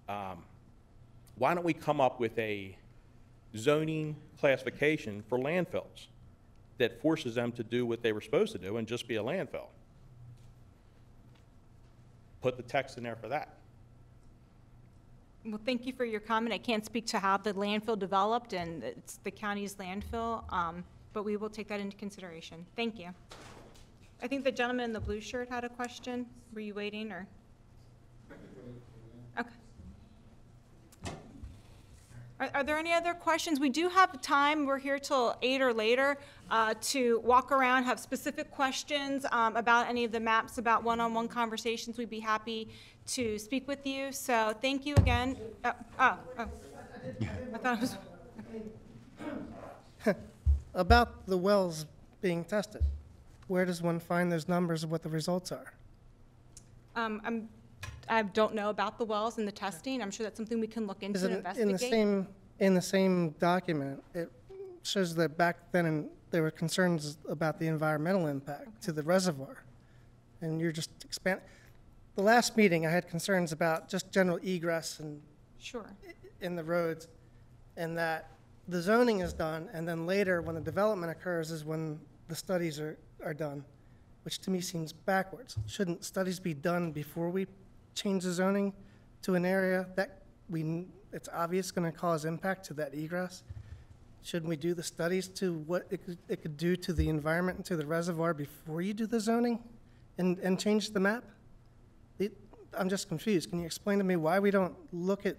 Why don't we come up with a zoning classification for landfills that forces them to do what they were supposed to do and just be a landfill? Put the text in there for that. Well, thank you for your comment. I can't speak to how the landfill developed, and it's the county's landfill, but we will take that into consideration. Thank you. I think the gentleman in the blue shirt had a question. Were you waiting, or? Okay. Are there any other questions? We do have time, we're here till 8 or later, to walk around, have specific questions about any of the maps, about one-on-one conversations. We'd be happy to speak with you. So thank you again. I thought it was... About the wells being tested, where does one find those numbers of what the results are? I don't know about the wells and the testing. I'm sure that's something we can look into and investigate. In the same document, it shows that back then there were concerns about the environmental impact to the reservoir, and you're just expanding. The last meeting, I had concerns about just general egress and in the roads, and that the zoning is done, and then later when the development occurs is when the studies are done, which to me seems backwards. Shouldn't studies be done before we change the zoning to an area that it's obvious going to cause impact to that egress? Shouldn't we do the studies to what it could do to the environment and to the reservoir before you do the zoning and change the map? I'm just confused. Can you explain to me why we don't look at,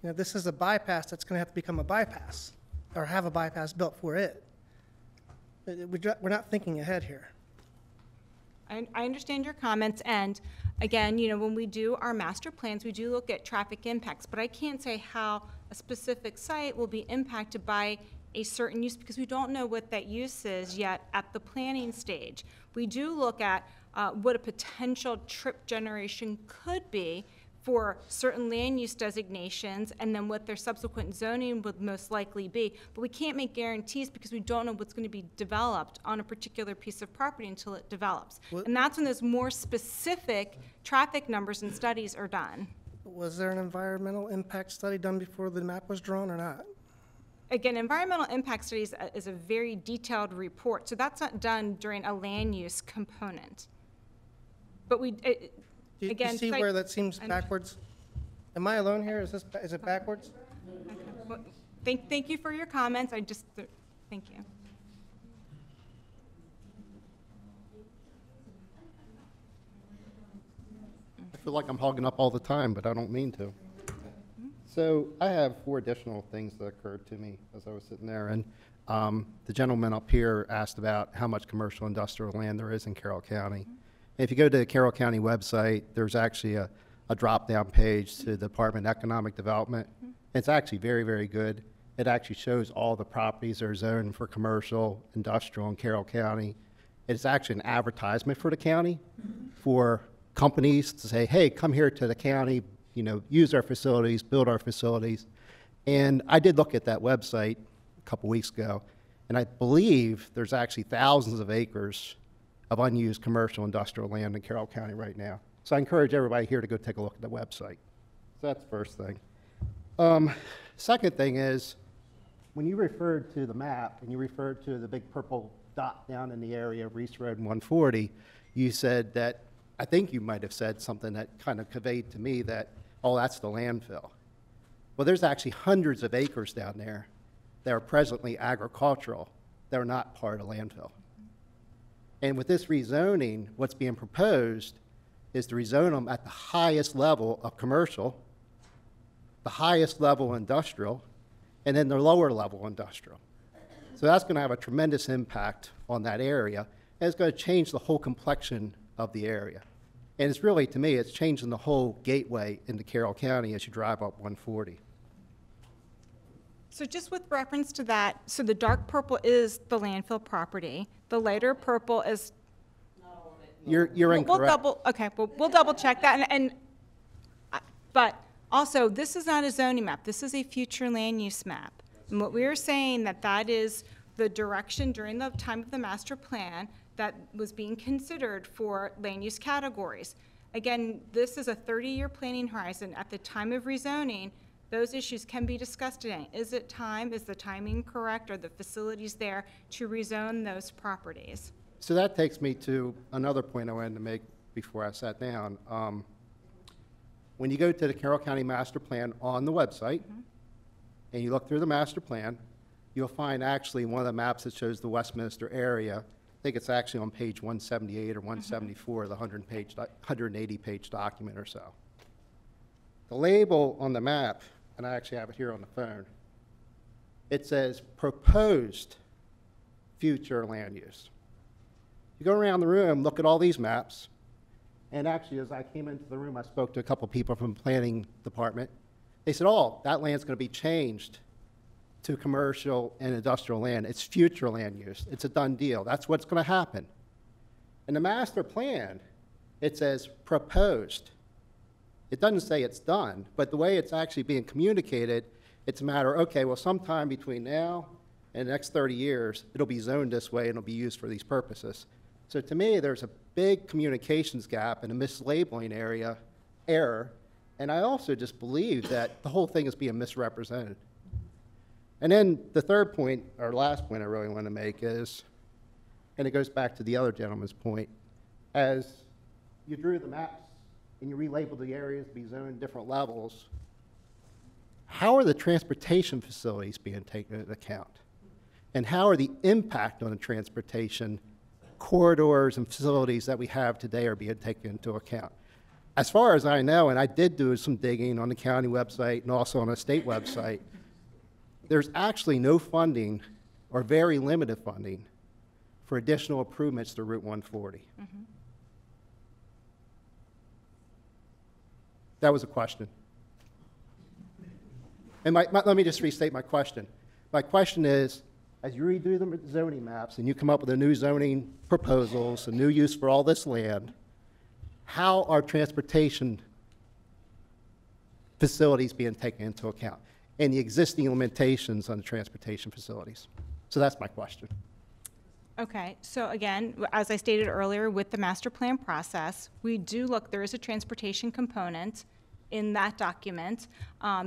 this is a bypass that's going to have to become a bypass or have a bypass built for it. We're not thinking ahead here. I understand your comments, and again, when we do our master plans, we do look at traffic impacts, but I can't say how a specific site will be impacted by a certain use because we don't know what that use is yet at the planning stage. We do look at what a potential trip generation could be for certain land use designations and then what their subsequent zoning would most likely be. But we can't make guarantees because we don't know what's going to be developed on a particular piece of property until it develops. And that's when those more specific traffic numbers and studies are done. Was there an environmental impact study done before the map was drawn or not? Again, environmental impact studies is a very detailed report, so that's not done during a land use component. But we, Do you see where that seems backwards? Am I alone here? Is it backwards? Okay. Well, thank you for your comments. Thank you. I feel like I'm hogging up all the time, but I don't mean to. So I have 4 additional things that occurred to me as I was sitting there. And the gentleman up here asked about how much commercial industrial land there is in Carroll County. If you go to the Carroll County website, there's actually a drop-down page to the Department of Economic Development. It's actually very, very good. It actually shows all the properties that are zoned for commercial, industrial in Carroll County. It's actually an advertisement for the county for companies to say, hey, come here to the county, use our facilities, build our facilities. And I did look at that website a couple weeks ago, and I believe there's actually thousands of acres of unused commercial industrial land in Carroll County right now. So I encourage everybody here to go take a look at the website. So that's the first thing. Second thing is, when you referred to the map and you referred to the big purple dot down in the area of Reese Road and 140, you said that, I think you might have said something that kind of conveyed to me that, oh, that's the landfill. Well, there's actually hundreds of acres down there that are presently agricultural that are not part of landfill. And with this rezoning, what's being proposed is to rezone them at the highest level of commercial, the highest level industrial, and then the lower level industrial. So that's going to have a tremendous impact on that area, and it's going to change the whole complexion of the area. And it's really, to me, it's changing the whole gateway into Carroll County as you drive up 140. So just with reference to that, so the dark purple is the landfill property. The lighter purple is. You're We'll incorrect. we'll double check that. But also, this is not a zoning map. This is a future land use map. And what we are saying that is the direction during the time of the master plan that was being considered for land use categories. Again, this is a 30-year planning horizon. At the time of rezoning, those issues can be discussed today. Is it time? Is the timing correct? Are the facilities there to rezone those properties? So that takes me to another point I wanted to make before I sat down. When you go to the Carroll County Master Plan on the website, and you look through the master plan, you'll find actually one of the maps that shows the Westminster area. I think it's actually on page 178 or 174 of the 180-page document or so. The label on the map, and I actually have it here on the phone, it says proposed future land use. You go around the room, look at all these maps, and actually as I came into the room, I spoke to a couple people from the planning department. They said, oh, that land's going to be changed to commercial and industrial land. It's future land use. It's a done deal. That's what's going to happen. In the master plan, it says proposed. It doesn't say it's done, but the way it's actually being communicated, it's a matter, okay, well, sometime between now and the next 30 years, it'll be zoned this way and it'll be used for these purposes. So to me, there's a big communications gap and a mislabeling error, and I also just believe that the whole thing is being misrepresented. And then the third point, or last point I really want to make is, and it goes back to the other gentleman's point, as you drew the maps and you relabeled the areas to be zoned different levels, how are the transportation facilities being taken into account? And how are the impact on the transportation corridors and facilities that we have today are being taken into account? As far as I know, and I did do some digging on the county website and also on the state website, there's actually no funding or very limited funding for additional improvements to Route 140. That was a question. And let me just restate my question. My question is, as you redo the zoning maps and you come up with the new zoning proposals, a new use for all this land, how are transportation facilities being taken into account and the existing limitations on the transportation facilities? So that's my question. Okay, so again, as I stated earlier, with the master plan process, we do look, there is a transportation component in that document.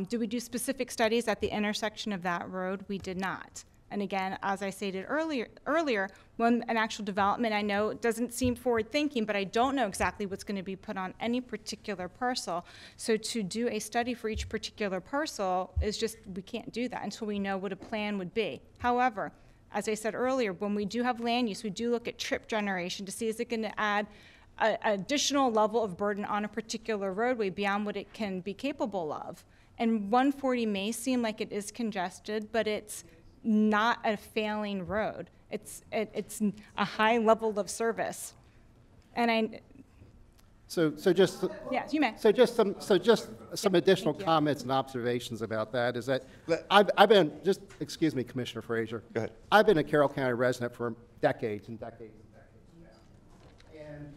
Do we do specific studies at the intersection of that road? We did not. And again, as I stated earlier, when an actual development, I know it doesn't seem forward-thinking, but I don't know exactly what's going to be put on any particular parcel. So to do a study for each particular parcel is just, we can't do that until we know what a plan would be. However, as I said earlier, when we do have land use, we do look at trip generation to see is it going to add an additional level of burden on a particular roadway beyond what it can be capable of. And 140 may seem like it is congested, but it's not a failing road. It's a high level of service. And So just yes, you may. So just some additional comments and observations about that is that I've been, just excuse me, Commissioner Frazier. Go ahead. I've been a Carroll County resident for decades and decades and decades now. And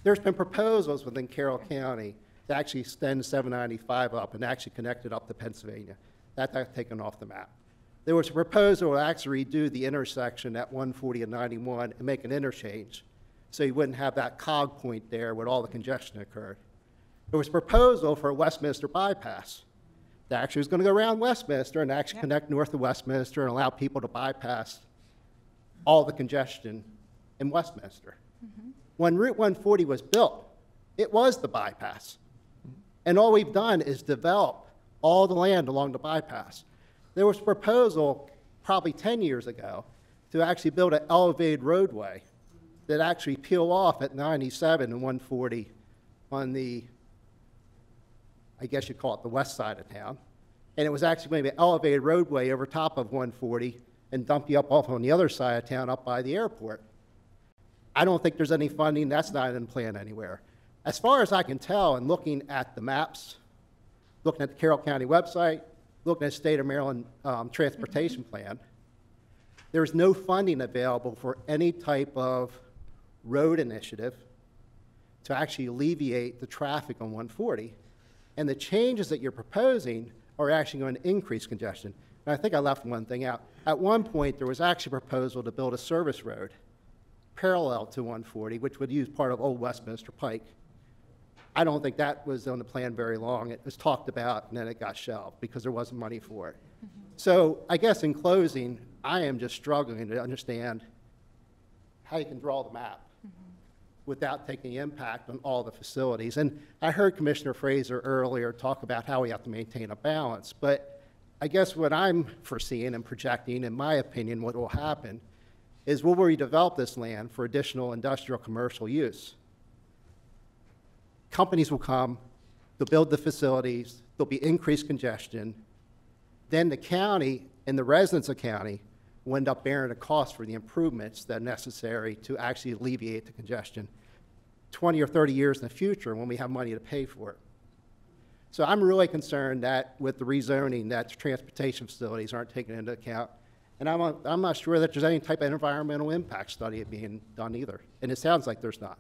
there's been proposals within Carroll County to actually extend 795 up and actually connect it up to Pennsylvania. That got taken off the map. There was a proposal to actually redo the intersection at 140 and 91 and make an interchange, so you wouldn't have that cog point there where all the congestion occurred. There was a proposal for a Westminster bypass that actually was going to go around Westminster and actually connect north of Westminster and allow people to bypass all the congestion in Westminster. When Route 140 was built, it was the bypass. And all we've done is develop all the land along the bypass. There was a proposal probably 10 years ago to actually build an elevated roadway that actually peel off at 97 and 140 on the, I guess you'd call it the west side of town. And it was actually going to be an elevated roadway over top of 140 and dump you up off on the other side of town up by the airport. I don't think there's any funding. That's not in the plan anywhere. As far as I can tell, and looking at the maps, looking at the Carroll County website, looking at State of Maryland transportation plan, there's no funding available for any type of road initiative to actually alleviate the traffic on 140. And the changes that you're proposing are actually going to increase congestion. And I think I left one thing out. At one point, there was actually a proposal to build a service road parallel to 140, which would use part of Old Westminster Pike. I don't think that was on the plan very long. It was talked about, and then it got shelved because there wasn't money for it. So I guess in closing, I am just struggling to understand how you can draw the map without taking the impact on all the facilities. And I heard Commissioner Fraser earlier talk about how we have to maintain a balance, but I guess what I'm foreseeing and projecting, in my opinion, what will happen is we'll redevelop this land for additional industrial commercial use. Companies will come, they'll build the facilities, there'll be increased congestion, then the county and the residents of the county will end up bearing the cost for the improvements that are necessary to actually alleviate the congestion 20 or 30 years in the future when we have money to pay for it. So I'm really concerned that with the rezoning that the transportation facilities aren't taken into account. And I'm not sure that there's any type of environmental impact study being done either. And it sounds like there's not.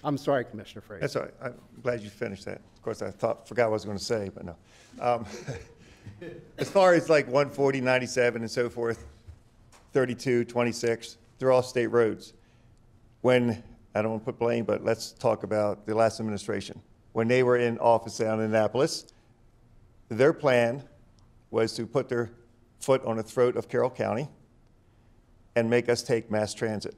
I'm sorry, Commissioner Fraser. That's all right. I'm glad you finished that. Of course, I forgot what I was going to say, but no. As far as like 140, 97 and so forth, 32, 26, they're all state roads. When, I don't want to put blame, but let's talk about the last administration. When they were in office down in Annapolis, their plan was to put their foot on the throat of Carroll County and make us take mass transit.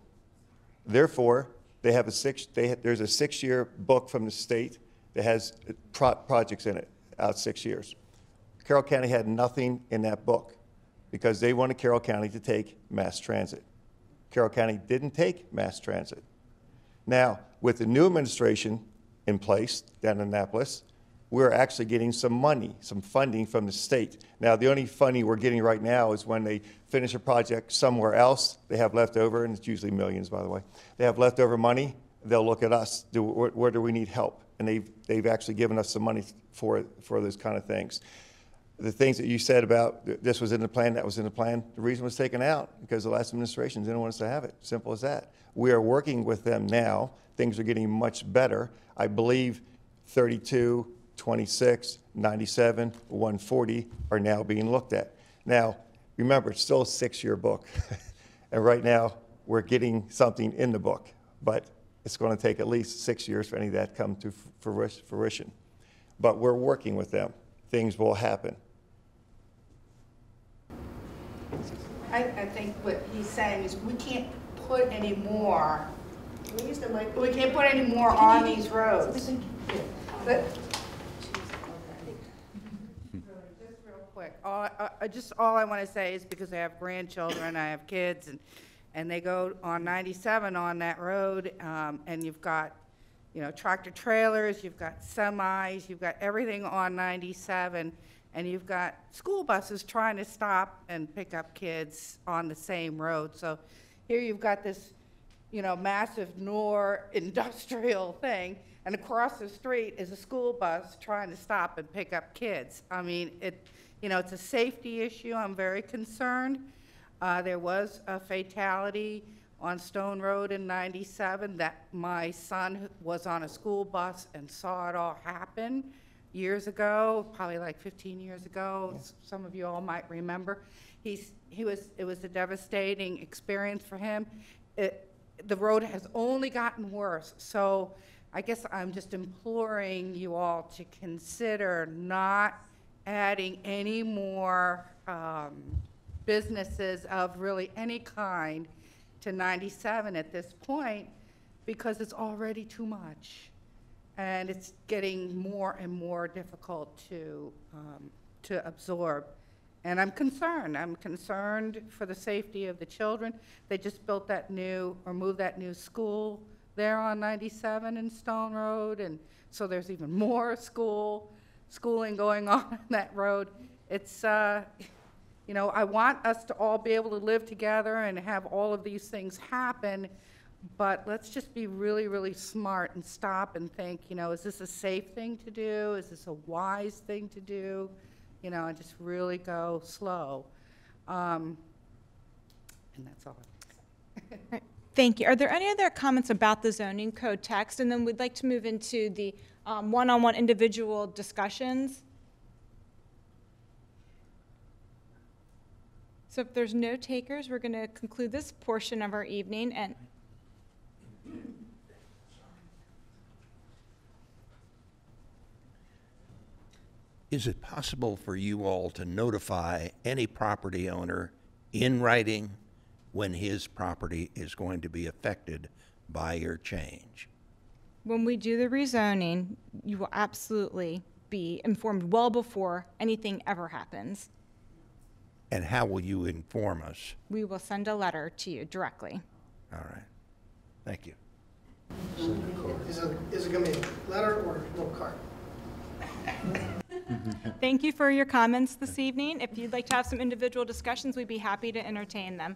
Therefore, they have there's a 6-year book from the state that has projects in it out 6 years. Carroll County had nothing in that book because they wanted Carroll County to take mass transit. Carroll County didn't take mass transit. Now, with the new administration in place down in Annapolis, we're actually getting some money, some funding from the state. Now, the only funding we're getting right now is when they finish a project somewhere else, they have leftover, and it's usually millions, by the way. They have leftover money, they'll look at us, where do we need help? And they've actually given us some money for those kind of things. The things that you said about this was in the plan, that was in the plan, the reason it was taken out because the last administration didn't want us to have it. Simple as that. We are working with them now. Things are getting much better. I believe 32, 26, 97, 140 are now being looked at. Now, remember, it's still a 6-year book. And right now, we're getting something in the book. But it's going to take at least 6 years for any of that to come to fruition. But we're working with them. Things will happen. I think what he's saying is we can't put any more, we can't put any more on these roads. But, just real quick, all I want to say is because I have grandchildren, I have kids, and they go on 97 on that road, and you've got, you know, tractor trailers, you've got semis, you've got everything on 97, and you've got school buses trying to stop and pick up kids on the same road. So here you've got this, you know, massive NOR industrial thing, and across the street is a school bus trying to stop and pick up kids. I mean, you know, it's a safety issue. I'm very concerned. There was a fatality on Stone Road in 97 that my son was on a school bus and saw it all happen years ago, probably like 15 years ago. Yeah. Some of you all might remember. It was a devastating experience for him. The road has only gotten worse. So I guess I'm just imploring you all to consider not adding any more businesses of really any kind to 97 at this point, because it's already too much. And it's getting more and more difficult to absorb. And I'm concerned. I'm concerned for the safety of the children. They just built that new, or moved that new school there on 97 in Stone Road, and so there's even more schooling going on that road. It's, you know, I want us to all be able to live together and have all of these things happen, but let's just be really, really smart and stop and think, you know, is this a safe thing to do? Is this a wise thing to do? You know, and just really go slow. And that's all. Right. Thank you. Are there any other comments about the zoning code text? And then we'd like to move into the one-on-one individual discussions. So if there's no takers, we're going to conclude this portion of our evening. And is it possible for you all to notify any property owner in writing when his property is going to be affected by your change? when we do the rezoning, you will absolutely be informed well before anything ever happens. And how will you inform us? We will send a letter to you directly. All right. Thank you. Is it going to be a letter or a little card? Thank you for your comments this evening. If you'd like to have some individual discussions, we'd be happy to entertain them.